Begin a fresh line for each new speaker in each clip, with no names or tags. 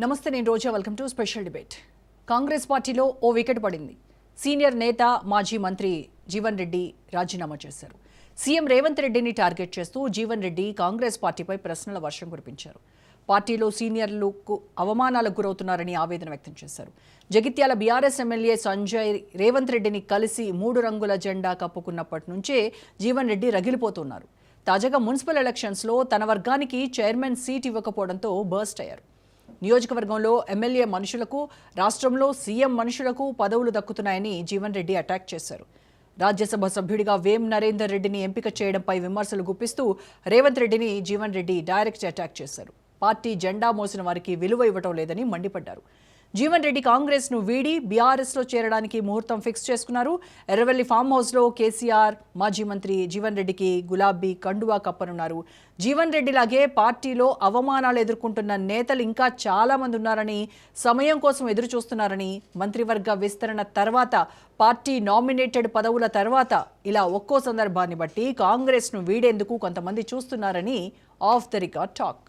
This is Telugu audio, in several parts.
నమస్తే, నేను Roja. Welcome to special debate. Congress పార్టీలో ఓ వికెట్ పడింది. సీనియర్ నేత మాజీ మంత్రి జీవన్ రెడ్డి రాజీనామా చేశారు. సీఎం రేవంత్ రెడ్డిని టార్గెట్ చేస్తూ జీవన్ రెడ్డి కాంగ్రెస్ పార్టీపై ప్రశ్నల వర్షం కురిపించారు. పార్టీలో సీనియర్లకు అవమానాలకు గురవుతున్నారని ఆవేదన వ్యక్తం చేశారు. జగిత్యాల బీఆర్ఎస్ ఎమ్మెల్యే సంజయ్ రేవంత్ రెడ్డిని కలిసి 3 రంగుల జెండా కప్పుకున్నప్పటి నుంచే జీవన్ రెడ్డి రగిలిపోతున్నారు. తాజాగా మున్సిపల్ ఎలక్షన్స్లో తన వర్గానికి చైర్మన్ సీట్ ఇవ్వకపోవడంతో బర్స్ట్ అయ్యారు. నియోజకవర్గంలో ఎమ్మెల్యే మనుషులకు, రాష్ట్రంలో సీఎం మనుషులకు పదవులు దక్కుతున్నాయని జీవన్ రెడ్డి అటాక్ చేశారు. రాజ్యసభ సభ్యుడిగా వేం నరేందర్ రెడ్డిని ఎంపిక చేయడంపై విమర్శలు గుప్పిస్తూ రేవంత్ రెడ్డిని జీవన్ రెడ్డి డైరెక్ట్ అటాక్ చేశారు. పార్టీ జెండా మోసిన వారికి విలువ ఇవ్వటం లేదని మండిపడ్డారు. జీవన్ రెడ్డి కాంగ్రెస్ను వీడి బీఆర్ఎస్లో చేరడానికి ముహూర్తం ఫిక్స్ చేసుకున్నారు. ఎర్రవెల్లి ఫామ్ హౌస్లో కేసీఆర్ మాజీ మంత్రి జీవన్ రెడ్డికి గులాబీ కండువా కప్పనున్నారు. జీవన్ రెడ్డిలాగే పార్టీలో అవమానాలు ఎదుర్కొంటున్న నేతలు ఇంకా చాలా మంది ఉన్నారని, సమయం కోసం ఎదురు చూస్తున్నారని, మంత్రివర్గ విస్తరణ తర్వాత, పార్టీ నామినేటెడ్ పదవుల తర్వాత ఇలా ఒక్కో సందర్భాన్ని బట్టి కాంగ్రెస్ను వీడేందుకు కొంతమంది చూస్తున్నారని ఆఫ్ ద రికార్డ్ టాక్.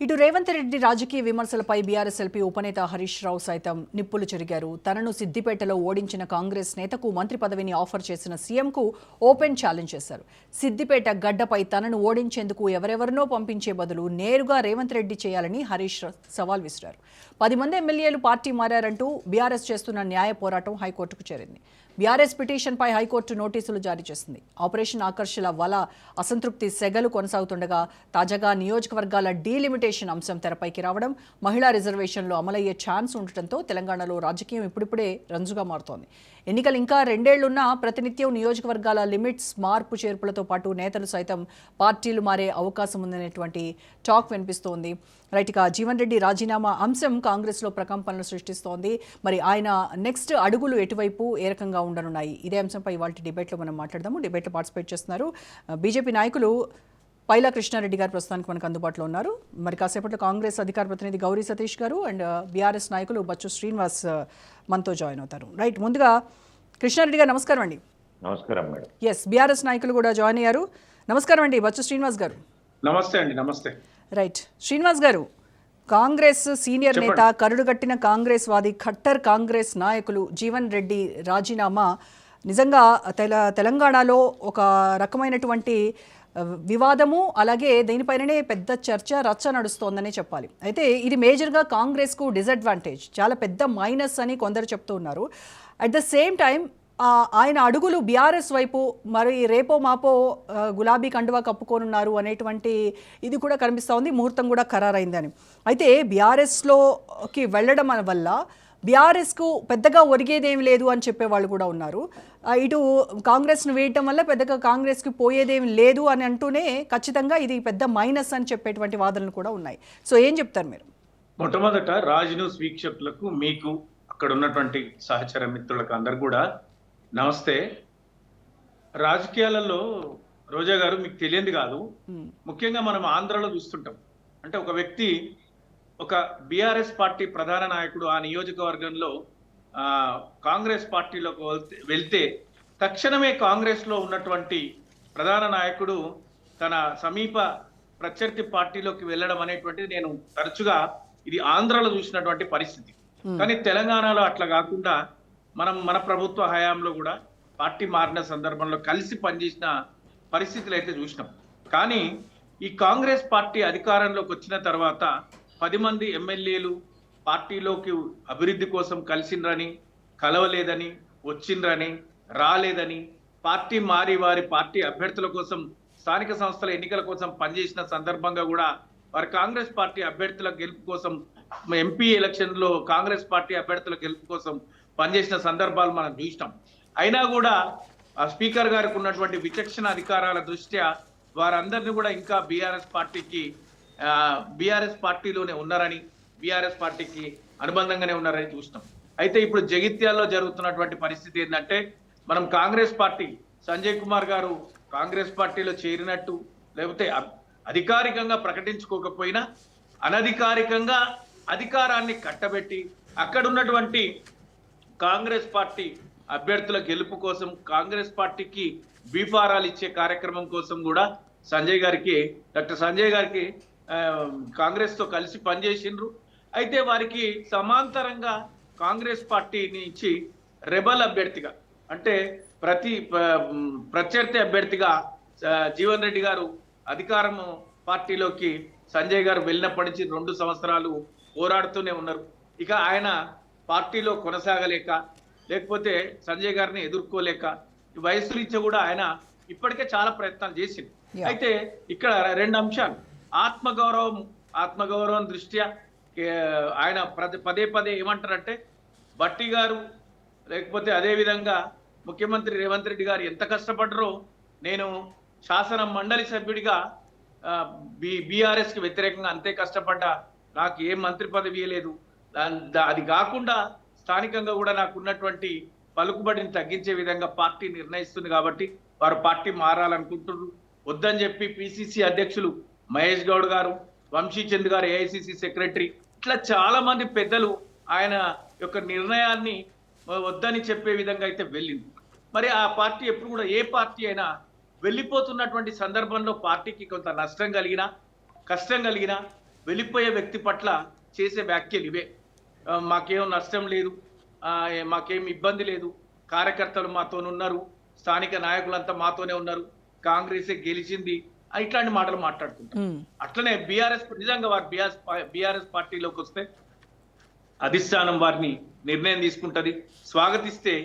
ఇటు రేవంత్ రెడ్డి రాజకీయ విమర్శలపై బీఆర్ఎస్ ఎల్పీ ఉపనేత హరీష్ రావు సైతం నిప్పులు చెరిగారు. తనను సిద్దిపేటలో ఓడించిన కాంగ్రెస్ నేతకు మంత్రి పదవిని ఆఫర్ చేసిన సీఎంకు ఓపెన్ ఛాలెంజ్ చేశారు. సిద్దిపేట గడ్డపై తనను ఓడించేందుకు ఎవరెవరినో పంపించే బదులు నేరుగా రేవంత్ రెడ్డి చేయాలని హరీష్ సవాల్ విసిరారు. 10 మంది ఎమ్మెల్యేలు పార్టీ మారారంటూ బీఆర్ఎస్ చేస్తున్న న్యాయ పోరాటం హైకోర్టుకు చేరింది. బీఆర్ఎస్ పిటిషన్పై హైకోర్టు నోటీసులు జారీ చేసింది. ఆపరేషన్ ఆకర్షల వల అసంతృప్తి సెగలు కొనసాగుతుండగా తాజాగా నియోజకవర్గాల డీలిమిటేషన్ అంశం తెరపైకి రావడం, మహిళా రిజర్వేషన్లు అమలయ్యే ఛాన్స్ ఉండటంతో తెలంగాణలో రాజకీయం ఇప్పుడిప్పుడే రంజుగా మారుతోంది. ఎన్నికలు ఇంకా 2 ఏళ్లున్నా ప్రతినిత్యం నియోజకవర్గాల లిమిట్స్ మార్పు చేర్పులతో పాటు నేతలు సైతం పార్టీలు మారే అవకాశం ఉందనేటువంటి టాక్ వినిపిస్తోంది. రైట్గా జీవన్ రెడ్డి రాజీనామా అంశం కాంగ్రెస్లో ప్రకంపనలు సృష్టిస్తోంది. మరి ఆయన నెక్స్ట్ అడుగులు ఎటువైపు ఏ రకంగా ఉండనున్నాయి? ఇదే అంశంపై ఇవాళ డిబేట్లో మనం మాట్లాడదాము. డిబేట్లో పార్టిసిపేట్ చేస్తున్నారు బీజేపీ నాయకులు పైలా కృష్ణారెడ్డి గారు ప్రస్తుతానికి మనకు అందుబాటులో ఉన్నారు. మరి కాసేపట్లో కాంగ్రెస్ అధికార ప్రతినిధి గౌరీ సతీష్ గారు అండ్ బీఆర్ఎస్ నాయకులు బచ్చు శ్రీనివాస్ మనతో జాయిన్ అవుతారు. రైట్, ముందుగా కృష్ణారెడ్డి గారు నమస్కారం అండి.
నమస్కారం మేడం.
ఎస్, బీఆర్ఎస్ నాయకులు కూడా జాయిన్ అయ్యారు. నమస్కారం అండి బచ్చు శ్రీనివాస్ గారు.
నమస్తే అండి. నమస్తే.
రైట్, శ్రీనివాస్ గారు, కాంగ్రెస్ సీనియర్ నేత, కరుడుగట్టిన కాంగ్రెస్ వాది, ఖట్టర్ కాంగ్రెస్ నాయకులు జీవన్ రెడ్డి రాజీనామా నిజంగా తెలంగాణలో ఒక రకమైనటువంటి వివాదము, అలాగే దీనిపైననే పెద్ద చర్చ రచ్చ నడుస్తోందనే చెప్పాలి. అయితే ఇది మేజర్గా కాంగ్రెస్కు డిసడ్వాంటేజ్, చాలా పెద్ద మైనస్ అని కొందరు చెప్తూ ఉన్నారు. అట్ ద సేమ్ టైం ఆయన అడుగులు బీఆర్ఎస్ వైపు మరి రేపో మాపో గులాబీ కండువా కప్పుకోనున్నారు అనేటువంటి ఇది కూడా కనిపిస్తూ ఉంది. ముహూర్తం కూడా ఖరారైందని. అయితే బీఆర్ఎస్లోకి వెళ్ళడం వల్ల బీఆర్ఎస్కు పెద్దగా ఒరిగేదేమి లేదు అని చెప్పేవాళ్ళు కూడా ఉన్నారు. ఇటు కాంగ్రెస్ను వేయటం వల్ల పెద్దగా కాంగ్రెస్కి పోయేదేమి లేదు అని అంటూనే ఖచ్చితంగా ఇది పెద్ద మైనస్ అని చెప్పేటువంటి వాదనలు కూడా ఉన్నాయి. సో ఏం చెప్తారు మీరు?
మొట్టమొదట రాజ్ న్యూస్ వీక్షకులకు, మీకు అక్కడ ఉన్నటువంటి సహచర మిత్రులకు అందరు కూడా నమస్తే. రాజకీయాలలో రోజా గారు మీకు తెలియంది కాదు, ముఖ్యంగా మనం ఆంధ్రలో చూస్తుంటాం. అంటే ఒక వ్యక్తి, ఒక బీఆర్ఎస్ పార్టీ ప్రధాన నాయకుడు ఆ నియోజకవర్గంలో కాంగ్రెస్ పార్టీలోకి వెళ్తే తక్షణమే కాంగ్రెస్ లో ఉన్నటువంటి ప్రధాన నాయకుడు తన సమీప ప్రత్యర్థి పార్టీలోకి వెళ్ళడం అనేటువంటిది నేను తరచుగా ఇది ఆంధ్రలో చూసినటువంటి పరిస్థితి. కానీ తెలంగాణలో అట్లా కాకుండా మన ప్రభుత్వ హయాంలో కూడా పార్టీ మారిన సందర్భంలో కలిసి పనిచేసిన పరిస్థితులు అయితే చూసినాం. కానీ ఈ కాంగ్రెస్ పార్టీ అధికారంలోకి వచ్చిన తర్వాత 10 మంది ఎమ్మెల్యేలు పార్టీలోకి అభివృద్ధి కోసం కలిసిండ్రని, కలవలేదని, వచ్చిండ్రని, రాలేదని, పార్టీ మారి వారి పార్టీ అభ్యర్థుల కోసం, స్థానిక సంస్థల ఎన్నికల కోసం పనిచేసిన సందర్భంగా కూడా వారి కాంగ్రెస్ పార్టీ అభ్యర్థుల గెలుపు కోసం, ఎంపీ ఎలక్షన్ లో కాంగ్రెస్ పార్టీ అభ్యర్థుల గెలుపు కోసం పనిచేసిన సందర్భాలు మనం చూసినాం. అయినా కూడా స్పీకర్ గారికి ఉన్నటువంటి విచక్షణ అధికారాల దృష్ట్యా వారందరినీ కూడా ఇంకా బీఆర్ఎస్ పార్టీలోనే ఉన్నారని, బీఆర్ఎస్ పార్టీకి అనుబంధంగానే ఉన్నారని చూసినాం. అయితే ఇప్పుడు జగిత్యాల్లో జరుగుతున్నటువంటి పరిస్థితి ఏంటంటే, మనం కాంగ్రెస్ పార్టీ సంజయ్ కుమార్ గారు కాంగ్రెస్ పార్టీలో చేరినట్టు లేకపోతే అధికారికంగా ప్రకటించుకోకపోయినా అనధికారికంగా అధికారాన్ని కట్టబెట్టి అక్కడ ఉన్నటువంటి కాంగ్రెస్ పార్టీ అభ్యర్థుల గెలుపు కోసం, కాంగ్రెస్ పార్టీకి బీఫారాలు ఇచ్చే కార్యక్రమం కోసం కూడా డాక్టర్ సంజయ్ గారికి కాంగ్రెస్ తో కలిసి పనిచేసిండ్రు. అయితే వారికి సమాంతరంగా కాంగ్రెస్ పార్టీ నుంచి రెబల్ అభ్యర్థిగా, అంటే ప్రత్యర్థి అభ్యర్థిగా జీవన్ రెడ్డి గారు అధికారం పార్టీలోకి సంజయ్ గారు వెళ్ళినప్పటి నుంచి 2 సంవత్సరాలు పోరాడుతూనే ఉన్నారు. ఇక ఆయన పార్టీలో కొనసాగలేక, లేకపోతే సంజయ్ గారిని ఎదుర్కోలేక, వయసు రీత్యా కూడా ఆయన ఇప్పటికే చాలా ప్రయత్నాలు చేసింది. అయితే ఇక్కడ 2 అంశాలు. ఆత్మగౌరవం దృష్ట్యా ఆయన పదే పదే ఏమంటారంటే, భట్టి గారు లేకపోతే అదే విధంగా ముఖ్యమంత్రి రేవంత్ రెడ్డి గారు ఎంత కష్టపడ్డరో నేను శాసన మండలి సభ్యుడిగా బీఆర్ఎస్ కి వ్యతిరేకంగా అంతే కష్టపడ్డా, నాకు ఏ మంత్రి పదవి లేదు, అది కాకుండా స్థానికంగా కూడా నాకు ఉన్నటువంటి పలుకుబడిని తగ్గించే విధంగా పార్టీ నిర్ణయిస్తుంది కాబట్టి వారు పార్టీ మారాలనుకుంటున్నారు. వద్దని చెప్పి పిసిసి అధ్యక్షులు మహేష్ గౌడ్ గారు, వంశీచంద్ గారు ఏఐసిసి సెక్రటరీ, ఇట్లా చాలా మంది పెద్దలు ఆయన యొక్క నిర్ణయాన్ని వద్దని చెప్పే విధంగా అయితే వెళ్ళింది. మరి ఆ పార్టీ ఎప్పుడు కూడా ఏ పార్టీ అయినా వెళ్ళిపోతున్నటువంటి సందర్భంలో పార్టీకి కొంత నష్టం కలిగినా, కష్టం కలిగినా వెళ్ళిపోయే వ్యక్తి పట్ల చేసే వ్యాఖ్యలు ఇవే. మాకేం నష్టం లేదు, మాకేం ఇబ్బంది లేదు, కార్యకర్తలు మాతోనున్నారు, స్థానిక నాయకులంతా మాతోనే ఉన్నారు, కాంగ్రెసే గెలిచింది, ఇట్లాంటి మాటలు మాట్లాడుకుంటారు. అట్లనే నిజంగా వారు బీఆర్ఎస్ పార్టీలోకి వస్తే అధిష్టానం వారిని నిర్ణయం తీసుకుంటది, స్వాగతిస్తే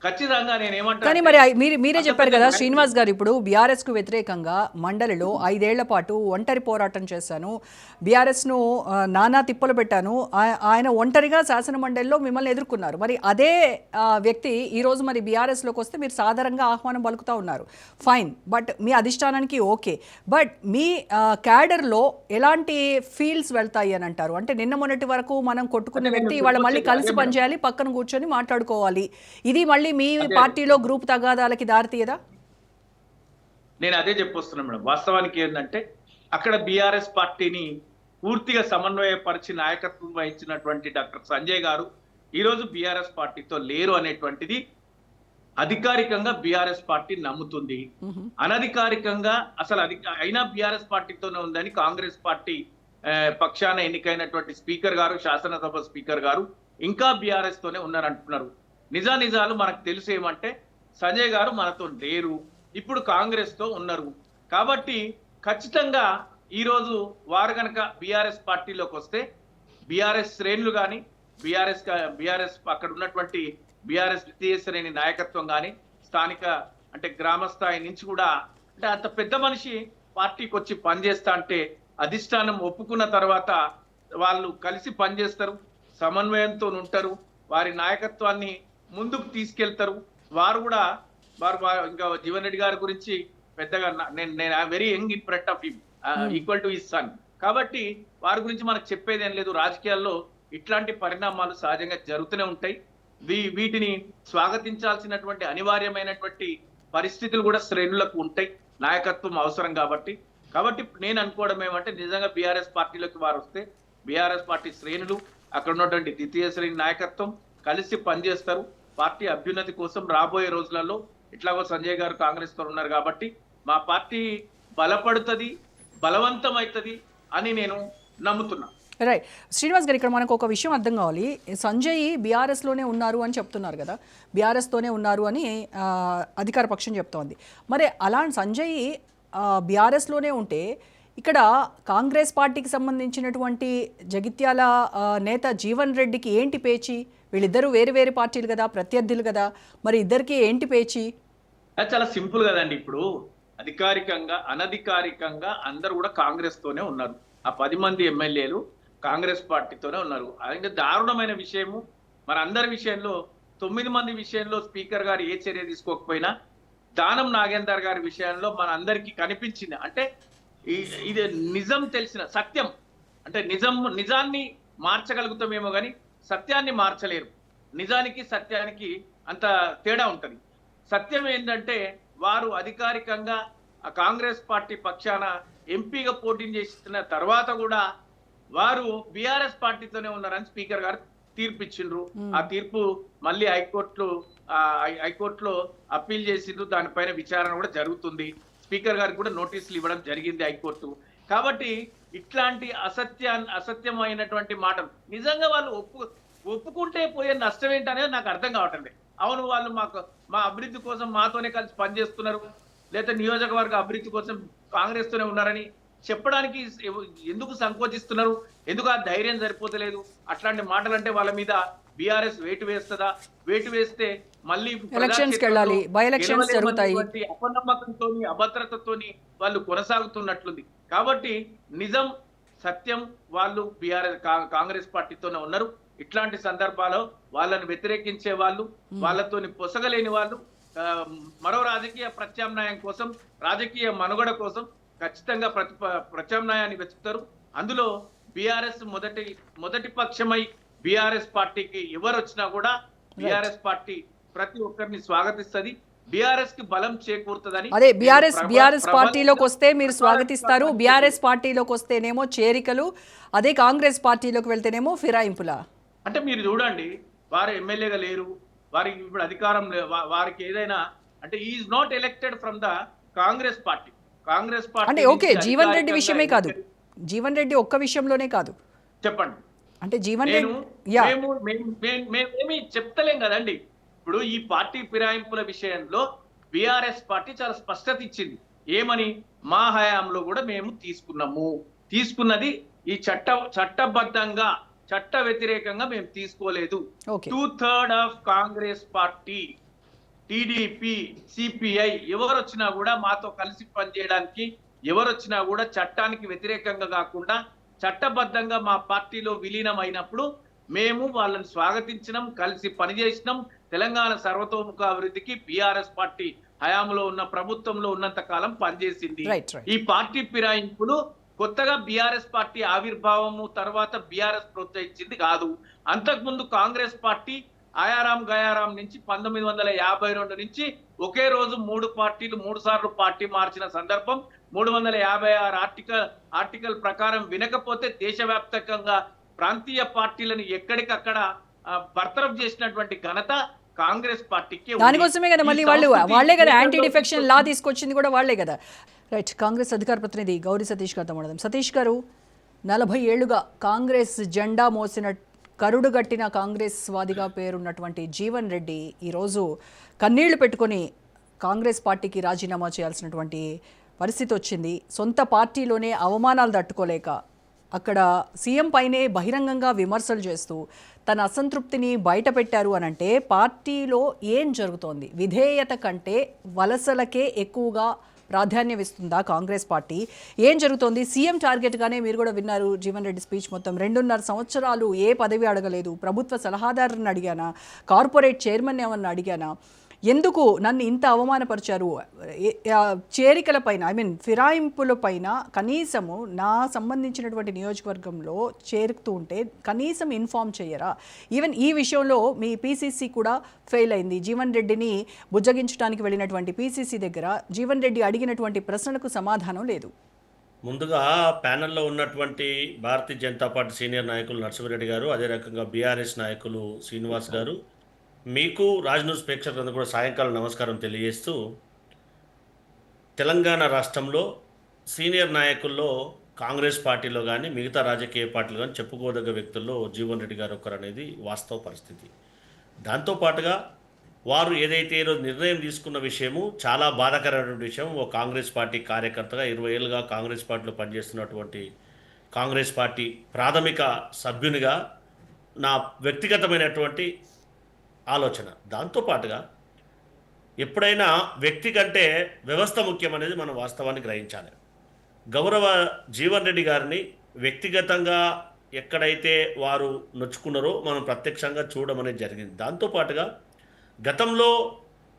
ఖచ్చితంగా నేనేమంటా.
కానీ మరి మీరే చెప్పారు కదా శ్రీనివాస్ గారు, ఇప్పుడు బీఆర్ఎస్ కు వ్యతిరేకంగా మండలిలో 5 ఏళ్ల పాటు ఒంటరి పోరాటం చేశాను, బీఆర్ఎస్ ను నానా తిప్పలు పెట్టాను, ఆయన ఒంటరిగా శాసన మండలిలో మిమ్మల్ని ఎదుర్కొన్నారు. మరి అదే వ్యక్తి ఈ రోజు మరి బీఆర్ఎస్ లోకి వస్తే మీరు సాధారణంగా ఆహ్వానం పలుకుతా ఉన్నారు, ఫైన్, బట్ మీ అధిష్టానానికి ఓకే, బట్ మీ క్యాడర్ లో ఎలాంటి ఫీల్డ్స్ వెళ్తాయి అని అంటారు? అంటే నిన్న మొన్నటి వరకు మనం కొట్టుకున్న వ్యక్తి ఇవాళ మళ్ళీ కలిసి పనిచేయాలి, పక్కన కూర్చొని మాట్లాడుకోవాలి, ఇది మళ్ళీ మీ పార్టీలో గ్రూప్ తగాదాలకి దారితీయదా?
నేను అదే చెప్పొస్తున్నా మేడం. వాస్తవానికి ఏంటంటే అక్కడ బీఆర్ఎస్ పార్టీని పూర్తిగా సమన్వయపరిచి నాయకత్వం వహించినటువంటి డాక్టర్ సంజయ్ గారు ఈ రోజు బీఆర్ఎస్ పార్టీతో లేరు అనేటువంటిది అధికారికంగా బీఆర్ఎస్ పార్టీ నమ్ముతుంది. అనధికారికంగా అసలు అయినా బీఆర్ఎస్ పార్టీతోనే ఉందని కాంగ్రెస్ పార్టీ పక్షాన ఎన్నికైనటువంటి స్పీకర్ గారు, శాసనసభ స్పీకర్ గారు ఇంకా బీఆర్ఎస్ తోనే ఉన్నారంటున్నారు. నిజాలు మనకు తెలుసు ఏమంటే, సంజయ్ గారు మనతో లేరు, ఇప్పుడు కాంగ్రెస్ తో ఉన్నారు. కాబట్టి ఖచ్చితంగా ఈ రోజు వారు కనుక బీఆర్ఎస్ పార్టీలోకి వస్తే బీఆర్ఎస్ శ్రేణులు కానీ, బీఆర్ఎస్ అక్కడ ఉన్నటువంటి బీఆర్ఎస్ ద్వితీయ శ్రేణి నాయకత్వం కానీ, స్థానిక అంటే గ్రామ స్థాయి నుంచి కూడా, అంటే అంత పెద్ద మనిషి పార్టీకి వచ్చి పనిచేస్తా అంటే అధిష్టానం ఒప్పుకున్న తర్వాత వాళ్ళు కలిసి పనిచేస్తారు, సమన్వయంతో ఉంటారు, వారి నాయకత్వాన్ని ముందుకు తీసుకెళ్తారు. వారు ఇంకా జీవన్ రెడ్డి గారి గురించి పెద్దగా నేను very young in front of him, equal to his son. కాబట్టి వారి గురించి మనకు చెప్పేది ఏం లేదు. రాజకీయాల్లో ఇట్లాంటి పరిణామాలు సహజంగా జరుగుతూనే ఉంటాయి. వీటిని స్వాగతించాల్సినటువంటి అనివార్యమైనటువంటి పరిస్థితులు కూడా శ్రేణులకు ఉంటాయి, నాయకత్వం అవసరం కాబట్టి నేను అనుకోవడం ఏమంటే, నిజంగా బీఆర్ఎస్ పార్టీలోకి వారు వస్తే బీఆర్ఎస్ పార్టీ శ్రేణులు, అక్కడ ఉన్నటువంటి ద్వితీయ శ్రేణి నాయకత్వం కలిసి పనిచేస్తారు. పార్టీ అభ్యున్నతి కోసం రాబోయే రోజులలో ఇట్లాగో సంజయ్ గారు కాంగ్రెస్ తో ఉన్నారు కాబట్టి మా పార్టీ బలపడుతుంది, బలవంతమవుతుంది అని నేను నమ్ముతున్నా.
రైట్ శ్రీనివాస్ గారు, ఇక్కడ మనకు ఒక విషయం అర్థం కావాలి. సంజయ్ బీఆర్ఎస్లోనే ఉన్నారు అని చెప్తున్నారు కదా, బీఆర్ఎస్తోనే ఉన్నారు అని అధికార పక్షం చెప్తోంది. మరి అలాంటి సంజయ్ బీఆర్ఎస్లోనే ఉంటే ఇక్కడ కాంగ్రెస్ పార్టీకి సంబంధించినటువంటి జగిత్యాల నేత జీవన్ రెడ్డికి ఏంటి పేచి? వీళ్ళిద్దరూ వేరు వేరు పార్టీలు కదా, ప్రత్యర్థులు కదా, మరి ఇద్దరికి ఏంటి పేచి?
అది చాలా సింపుల్ కదండి. ఇప్పుడు అధికారికంగా అనధికారికంగా అందరూ కూడా కాంగ్రెస్ తోనే ఉన్నారు. ఆ 10 మంది ఎమ్మెల్యేలు కాంగ్రెస్ పార్టీతోనే ఉన్నారు. అది దారుణమైన విషయము. మన అందరి విషయంలో 9 మంది విషయంలో స్పీకర్ గారు ఏ చర్య తీసుకోకపోయినా దానం నాగేందర్ గారి విషయంలో మన అందరికీ కనిపించింది. అంటే ఇది నిజం తెలిసిన సత్యం, అంటే నిజాన్ని మార్చగలుగుతామేమో కానీ సత్యాన్ని మార్చలేరు. నిజానికి సత్యానికి అంత తేడా ఉంటుంది. సత్యం ఏంటంటే వారు అధికారికంగా ఆ కాంగ్రెస్ పార్టీ పక్షాన ఎంపీగా పోటీ చేసిన తర్వాత కూడా వారు బీఆర్ఎస్ పార్టీతోనే ఉన్నారని స్పీకర్ గారు తీర్పు ఇచ్చిండ్రు. ఆ తీర్పు మళ్ళీ హైకోర్టులో అప్పీల్ చేసిండ్రు. దానిపైన విచారణ కూడా జరుగుతుంది. స్పీకర్ గారికి కూడా నోటీసులు ఇవ్వడం జరిగింది హైకోర్టు. కాబట్టి ఇట్లాంటి అసత్యమైనటువంటి మాటలు నిజంగా వాళ్ళు ఒప్పుకుంటే పోయే నష్టం ఏంటనేది నాకు అర్థం కావటం లేదు. అవును, వాళ్ళు మా అభివృద్ధి కోసం మాతోనే కలిసి పనిచేస్తున్నారు, లేదా నియోజకవర్గ అభివృద్ధి కోసం కాంగ్రెస్ తోనే ఉన్నారని చెప్పడానికి ఎందుకు సంకోచిస్తున్నారు? ఎందుకు ఆ ధైర్యం సరిపోతలేదు? అట్లాంటి మాటలు అంటే వాళ్ళ మీద బీఆర్ఎస్ వేటు వేస్తుందా? వేటు వేస్తే మళ్ళీ
ఎలక్షన్స్కి వెళ్ళాలి, బై ఎలక్షన్స్ జరుగుతాయి.
అపనమ్మకంతో అభద్రతతోని వాళ్ళు కొనసాగుతున్నట్లుంది. కాబట్టి నిజం సత్యం వాళ్ళు కాంగ్రెస్ పార్టీతోనే ఉన్నారు. ఇట్లాంటి సందర్భాల్లో వాళ్ళని వ్యతిరేకించే వాళ్ళు, వాళ్ళతోని పొసగలేని వాళ్ళు మరో రాజకీయ ప్రత్యామ్నాయం కోసం, రాజకీయ మనుగడ కోసం ఖచ్చితంగా ప్రత్యామ్నాయాన్ని వెతుకుతారు. అందులో బీఆర్ఎస్ మొదటి పక్షమై బీఆర్ఎస్ పార్టీకి ఎవరు వచ్చినా కూడా బీఆర్ఎస్ పార్టీ ప్రతి ఒక్కరిని స్వాగతిస్తుంది. బీఆర్ఎస్ కి బలం చేకూరుతుందని.
అదే బీఆర్ఎస్ పార్టీలోకి వస్తే మీరు స్వాగతిస్తారు, బీఆర్ఎస్ పార్టీలోకి వస్తేనేమో చేరికలు, అదే కాంగ్రెస్ పార్టీలోకి వెళ్తేనేమో ఫిరాయింపులా?
అంటే మీరు చూడండి, వారు ఎమ్మెల్యేగా లేరు, వారికి ఇప్పుడు అధికారం వారికి ఏదైనా అంటే is not elected from the Congress party. Congress party
అంటే ఓకే, జీవన్ రెడ్డి విషయమే కాదు, జీవన్ రెడ్డి ఒక్క విషయంలోనే కాదు,
చెప్పండి.
అంటే జీవన్ రెడ్డి
మేమేమి చెప్తలేం కదండి. ఇప్పుడు ఈ పార్టీ ఫిరాయింపుల విషయంలో బీఆర్ఎస్ పార్టీ చాలా స్పష్టత ఇచ్చింది. ఏమని? మా హయాంలో కూడా మేము తీసుకున్నది ఈ చట్టబద్ధంగా, చట్ట వ్యతిరేకంగా మేము తీసుకోలేదు. 2/3 of Congress party, TDP, CPI ఎవరు వచ్చినా కూడా మాతో కలిసి పనిచేయడానికి, ఎవరు వచ్చినా కూడా చట్టానికి వ్యతిరేకంగా కాకుండా చట్టబద్ధంగా మా పార్టీలో విలీనం అయినప్పుడు మేము వాళ్ళని స్వాగతించినాం, కలిసి పనిచేసినాం. తెలంగాణ సర్వతోముఖ అభివృద్ధికి బీఆర్ఎస్ పార్టీ హయాంలో ఉన్న ప్రభుత్వంలో ఉన్నంత కాలం పనిచేసింది. ఈ పార్టీ ఫిరాయింపులు కొత్తగా బీఆర్ఎస్ పార్టీ ఆవిర్భావము తర్వాత బీఆర్ఎస్ ప్రోత్సహించింది కాదు. అంతకుముందు కాంగ్రెస్ పార్టీ ఆయారాం గయారాం నుంచి 1952 నుంచి ఒకే రోజు 3 సార్లు పార్టీ మార్చిన సందర్భం. 356 ఆర్టికల్ ప్రకారం వినకపోతే దేశవ్యాప్తంగా ప్రాంతీయ పార్టీలను ఎక్కడికక్కడ బర్తరఫ్ చేసినటువంటి ఘనత కాంగ్రెస్ పార్టీకి.
దానికోసమే కదా మళ్ళీ వాళ్ళే కదా యాంటీ డిఫెక్షన్ లా తీసుకొచ్చింది కూడా వాళ్ళే కదా. రైట్, కాంగ్రెస్ అధికార ప్రతినిధి గౌరీ సతీష్ గారితో మాట్లాడదాం. సతీష్ గారు, 40 ఏళ్లుగా కాంగ్రెస్ జెండా మోసిన కరుడుగట్టిన కాంగ్రెస్ వాదిగా పేరున్నటువంటి జీవన్ రెడ్డి ఈరోజు కన్నీళ్లు పెట్టుకొని కాంగ్రెస్ పార్టీకి రాజీనామా చేయాల్సినటువంటి పరిస్థితి వచ్చింది. సొంత పార్టీలోనే అవమానాలు తట్టుకోలేక అక్కడ సీఎం పైనే బహిరంగంగా విమర్శలు చేస్తూ తన అసంతృప్తిని బయట పెట్టారు అనంటే పార్టీలో ఏం జరుగుతోంది? విధేయత కంటే వలసలకే ఎక్కువగా ప్రాధాన్యం ఇస్తుందా కాంగ్రెస్ పార్టీ? ఏం జరుగుతోంది? సీఎం టార్గెట్గానే మీరు కూడా విన్నారు జీవన్ రెడ్డి స్పీచ్. మొత్తం 2.5 సంవత్సరాలు ఏ పదవి అడగలేదు, ప్రభుత్వ సలహాదారుని అడిగానా, కార్పొరేట్ చైర్మన్ ఏమన్నా అడిగానా, ఎందుకు నన్ను ఇంత అవమానపరిచారు? చేరికల పైన, ఫిరాయింపుల పైన కనీసము నా సంబంధించినటువంటి నియోజకవర్గంలో చేరుతూ ఉంటే కనీసం ఇన్ఫార్మ్ చేయరా? ఈవెన్ ఈ విషయంలో మీ పీసీసీ కూడా ఫెయిల్ అయింది. జీవన్ రెడ్డిని బుజ్జగించడానికి వెళ్ళినటువంటి పీసీసీ దగ్గర జీవన్ రెడ్డి అడిగినటువంటి ప్రశ్నలకు సమాధానం లేదు.
ముందుగా ప్యానెల్లో ఉన్నటువంటి భారతీయ జనతా పార్టీ సీనియర్ నాయకులు నరసింహారెడ్డి గారు, అదే రకంగా బీఆర్ఎస్ నాయకులు శ్రీనివాస్ గారు, మీకు రాజ్ న్యూస్ ప్రేక్షకులందరూ కూడా సాయంకాలం నమస్కారం తెలియజేస్తూ, తెలంగాణ రాష్ట్రంలో సీనియర్ నాయకుల్లో కాంగ్రెస్ పార్టీలో కానీ మిగతా రాజకీయ పార్టీలు కానీ చెప్పుకోదగ్గ వ్యక్తుల్లో జీవన్ రెడ్డి గారు ఒకరు అనేది వాస్తవ పరిస్థితి. దాంతోపాటుగా వారు ఏదైతే ఈరోజు నిర్ణయం తీసుకున్న విషయము చాలా బాధాకరమైన విషయం. ఓ కాంగ్రెస్ పార్టీ కార్యకర్తగా 20 ఏళ్ళుగా కాంగ్రెస్ పార్టీలో పనిచేస్తున్నటువంటి కాంగ్రెస్ పార్టీ ప్రాథమిక సభ్యునిగా నా వ్యక్తిగతమైనటువంటి ఆలోచన. దాంతోపాటుగా ఎప్పుడైనా వ్యక్తి కంటే వ్యవస్థ ముఖ్యమనేది మనం వాస్తవాన్ని గ్రహించాలి. గౌరవ జీవన్ రెడ్డి గారిని వ్యక్తిగతంగా ఎక్కడైతే వారు నొచ్చుకున్నారో మనం ప్రత్యక్షంగా చూడడం అనేది జరిగింది. దాంతోపాటుగా గతంలో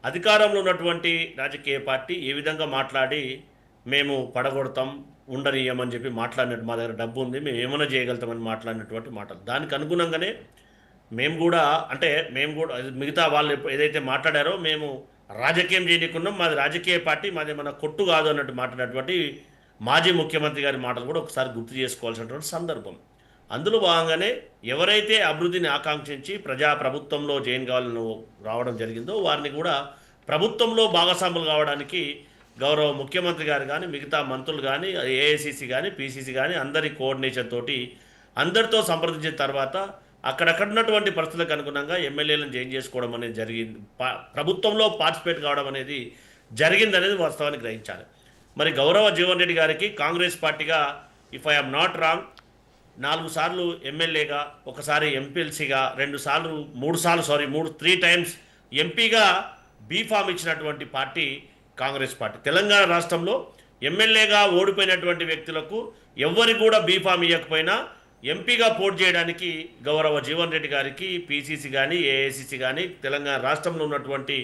అధికారంలో ఉన్నటువంటి రాజకీయ పార్టీ ఏ విధంగా మాట్లాడి మేము పడగొడతాం, ఉండనియమని చెప్పి మాట్లాడినట్టు, మా దగ్గర డబ్బు ఉంది మేము ఏమైనా చేయగలుగుతామని మాట్లాడినటువంటి మాటలు. దానికి అనుగుణంగానే మేము కూడా మిగతా వాళ్ళు ఏదైతే మాట్లాడారో మేము రాజకీయం చేయకున్నాం, మాది రాజకీయ పార్టీ, మాది మన కొట్టు కాదు అన్నట్టు మాట్లాడినటువంటి మాజీ ముఖ్యమంత్రి గారి మాటలు కూడా ఒకసారి గుర్తు చేసుకోవాల్సినటువంటి సందర్భం. అందులో భాగంగానే ఎవరైతే అభివృద్ధిని ఆకాంక్షించి ప్రభుత్వంలో జాయిన్ కావాలని రావడం జరిగిందో వారిని కూడా ప్రభుత్వంలో భాగస్వాములు కావడానికి గౌరవ ముఖ్యమంత్రి గారు కానీ, మిగతా మంత్రులు కానీ, ఏఐసిసి కానీ, పిసిసి కానీ అందరి కోఆర్డినేషన్ తోటి అందరితో సంప్రదించిన తర్వాత అక్కడక్కడ ఉన్నటువంటి పరిస్థితులకు అనుగుణంగా ఎమ్మెల్యేలను జాయిన్ చేసుకోవడం అనేది జరిగింది. ప్రభుత్వంలో పార్టిసిపేట్ కావడం అనేది జరిగిందనేది వాస్తవానికి గ్రహించాలి. మరి గౌరవ జీవన్ రెడ్డి గారికి కాంగ్రెస్ పార్టీగా if I am not wrong 4 సార్లు ఎమ్మెల్యేగా, ఒకసారి ఎంపీఎల్సీగా, 3 టైమ్స్ ఎంపీగా బీఫామ్ ఇచ్చినటువంటి పార్టీ కాంగ్రెస్ పార్టీ. తెలంగాణ రాష్ట్రంలో ఎమ్మెల్యేగా ఓడిపోయినటువంటి వ్యక్తులకు ఎవరికి కూడా బీఫామ్ ఇవ్వకపోయినా ఎంపీగా పోటీ చేయడానికి గౌరవ జీవన్ రెడ్డి గారికి పిసిసి కానీ, ఏఐసిసి కానీ, తెలంగాణ రాష్ట్రంలో ఉన్నటువంటి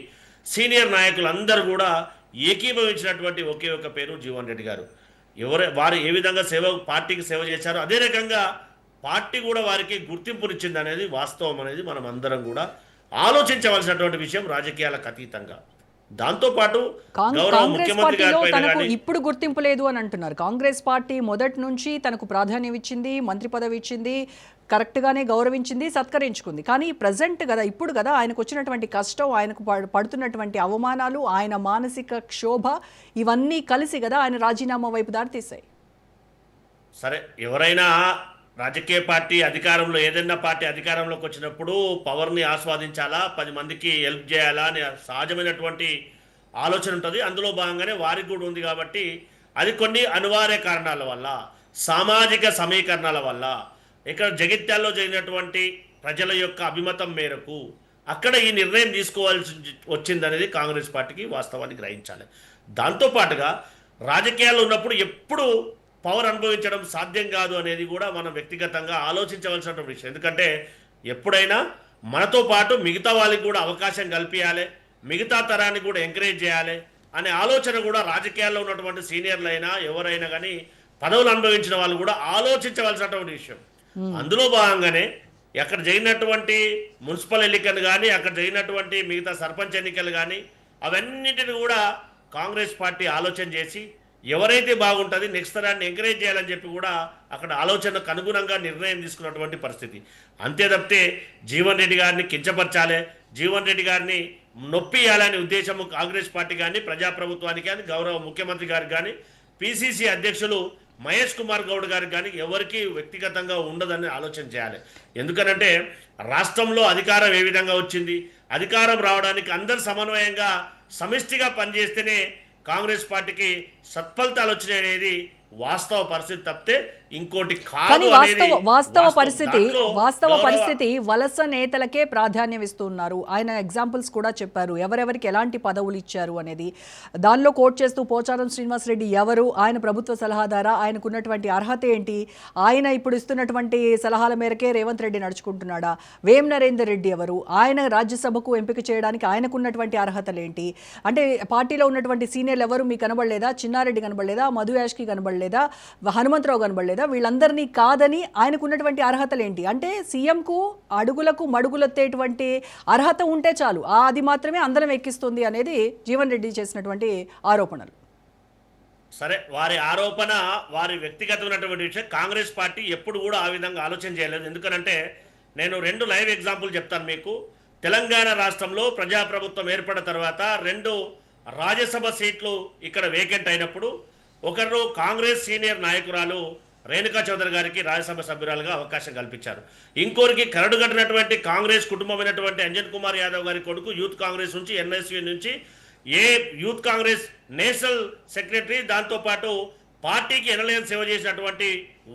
సీనియర్ నాయకులందరూ కూడా ఏకీభవించినటువంటి ఒకే ఒక పేరు జీవన్ రెడ్డి గారు. వారు ఏ విధంగా పార్టీకి సేవ చేశారో అదే రకంగా పార్టీ కూడా వారికి గుర్తింపునిచ్చింది అనేది వాస్తవం అనేది మనం అందరం కూడా ఆలోచించవలసినటువంటి విషయం రాజకీయాలకు అతీతంగా. దాంతోపాటు
కాంగ్రెస్ పార్టీలో తనకు ఇప్పుడు గుర్తింపు లేదు అని అంటున్నారు. కాంగ్రెస్ పార్టీ మొదటి నుంచి తనకు ప్రాధాన్యం ఇచ్చింది, మంత్రి పదవి ఇచ్చింది, కరెక్ట్గానే గౌరవించింది, సత్కరించుకుంది. కానీ ప్రజెంట్ కదా, ఇప్పుడు కదా ఆయనకు వచ్చినటువంటి కష్టం, ఆయనకు పడుతున్నటువంటి అవమానాలు, ఆయన మానసిక క్షోభ ఇవన్నీ కలిసి కదా ఆయన రాజీనామా వైపు దారితీశాయి.
సరే, ఎవరైనా రాజకీయ పార్టీ అధికారంలో, ఏదైనా పార్టీ అధికారంలోకి వచ్చినప్పుడు పవర్ని ఆస్వాదించాలా, 10 మందికి హెల్ప్ చేయాలా అనే సహజమైనటువంటి ఆలోచన ఉంటుంది. అందులో భాగంగానే వారికి కూడా ఉంది. కాబట్టి అది కొన్ని అనివార్య కారణాల వల్ల, సామాజిక సమీకరణాల వల్ల, ఇక్కడ జగిత్యాల్లో జరిగినటువంటి ప్రజల యొక్క అభిమతం మేరకు అక్కడ ఈ నిర్ణయం తీసుకోవాల్సి వచ్చిందనేది కాంగ్రెస్ పార్టీకి వాస్తవాన్ని గ్రహించాలి. దాంతోపాటుగా రాజకీయాల్లో ఉన్నప్పుడు ఎప్పుడు పవర్ అనుభవించడం సాధ్యం కాదు అనేది కూడా మనం వ్యక్తిగతంగా ఆలోచించవలసిన విషయం. ఎందుకంటే ఎప్పుడైనా మనతో పాటు మిగతా వాళ్ళకి కూడా అవకాశం కల్పించాలి, మిగతా తరాన్ని కూడా ఎంకరేజ్ చేయాలి అనే ఆలోచన కూడా రాజకీయాల్లో ఉన్నటువంటి సీనియర్లు అయినా ఎవరైనా కానీ పదవులు అనుభవించిన వాళ్ళు కూడా ఆలోచించవలసినటువంటి విషయం. అందులో భాగంగానే అక్కడ జరిగినటువంటి మున్సిపల్ ఎన్నికలు కానీ, అక్కడ జరిగినటువంటి మిగతా సర్పంచ్ ఎన్నికలు కానీ అవన్నిటిని కూడా కాంగ్రెస్ పార్టీ ఆలోచన చేసి ఎవరైతే బాగుంటుంది నెక్స్ట్ తరాన్ని ఎంకరేజ్ చేయాలని చెప్పి కూడా అక్కడ ఆలోచనకు అనుగుణంగా నిర్ణయం తీసుకున్నటువంటి పరిస్థితి. అంతే తప్పితే జీవన్ రెడ్డి గారిని కించపరచాలి, జీవన్ రెడ్డి గారిని నొప్పియాలనే ఉద్దేశము కాంగ్రెస్ పార్టీ కానీ, ప్రజాప్రభుత్వానికి కానీ, గౌరవ ముఖ్యమంత్రి గారికి కానీ, పిసిసి అధ్యక్షులు మహేష్ కుమార్ గౌడ్ గారికి కానీ ఎవరికి వ్యక్తిగతంగా ఉండదని ఆలోచన చేయాలి. ఎందుకనంటే రాష్ట్రంలో అధికారం ఏ విధంగా వచ్చింది, అధికారం రావడానికి అందరు సమన్వయంగా సమిష్టిగా పనిచేస్తేనే కాంగ్రెస్ పార్టీకి సత్ఫలితాలు వచ్చినాయి అనేది వాస్తవ పరిస్థితి తప్పితే ఇంకోటి కాదు.
వాస్తవ పరిస్థితి వలస నేతలకే ప్రాధాన్యం ఇస్తున్నారు. ఆయన ఎగ్జాంపుల్స్ కూడా చెప్పారు, ఎవరెవరికి ఎలాంటి పదవులు ఇచ్చారు అనేది. దానిలో కోట్ చేస్తూ పోచారం శ్రీనివాసరెడ్డి ఎవరు, ఆయన ప్రభుత్వ సలహాదారా, ఆయనకున్నటువంటి అర్హత ఏంటి, ఆయన ఇప్పుడు ఇస్తున్నటువంటి సలహాల మేరకే రేవంత్ రెడ్డి నడుచుకుంటున్నాడా, వేం నరేందర్ రెడ్డి ఎవరు, ఆయన రాజ్యసభకు ఎంపిక చేయడానికి ఆయనకున్నటువంటి అర్హతలు ఏంటి, అంటే పార్టీలో ఉన్నటువంటి సీనియర్లు ఎవరు మీకు కనబడలేదా, చిన్నారెడ్డి కనబడలేదా, మధు యాష్కి కనబడలేదా, హనుమంతరావు కనబడలేదా, వీళ్ళందరినీ కాదని ఆయనకున్నటువంటి అర్హతలు ఏంటి, అంటే సీఎంకు అడుగులకు మడుగులెత్తేటువంటి అర్హత ఉంటే చాలు, అది మాత్రమే అందరం ఎక్కిస్తుంది అనేది జీవన్ రెడ్డి చేసినటువంటి ఆరోపణలు.
సరే, వారి ఆరోపణ వారి వ్యక్తిగతమైనటువంటి విషయం. కాంగ్రెస్ పార్టీ ఎప్పుడు కూడా ఆ విధంగా ఆలోచన చేయలేదు. ఎందుకనంటే నేను 2 లైవ్ ఎగ్జాంపుల్ చెప్తాను మీకు. తెలంగాణ రాష్ట్రంలో ప్రజాప్రభుత్వం ఏర్పడిన తర్వాత 2 రాజ్యసభ సీట్లు ఇక్కడ వేకెంట్ అయినప్పుడు ఒకరు కాంగ్రెస్ సీనియర్ నాయకురాలు రేణుకా చౌదరి గారికి రాజ్యసభ సభ్యురాలుగా అవకాశం కల్పించారు. ఇంకోరికి కరడుగట్టినటువంటి కాంగ్రెస్ కుటుంబమైనటువంటి అంజన్ కుమార్ యాదవ్ గారి కొడుకు యూత్ కాంగ్రెస్ నుంచి, ఎన్ఎస్యూ నుంచి యూత్ కాంగ్రెస్ నేషనల్ సెక్రటరీ, దాంతోపాటు పార్టీకి ఎనలేని సేవ చేసినటువంటి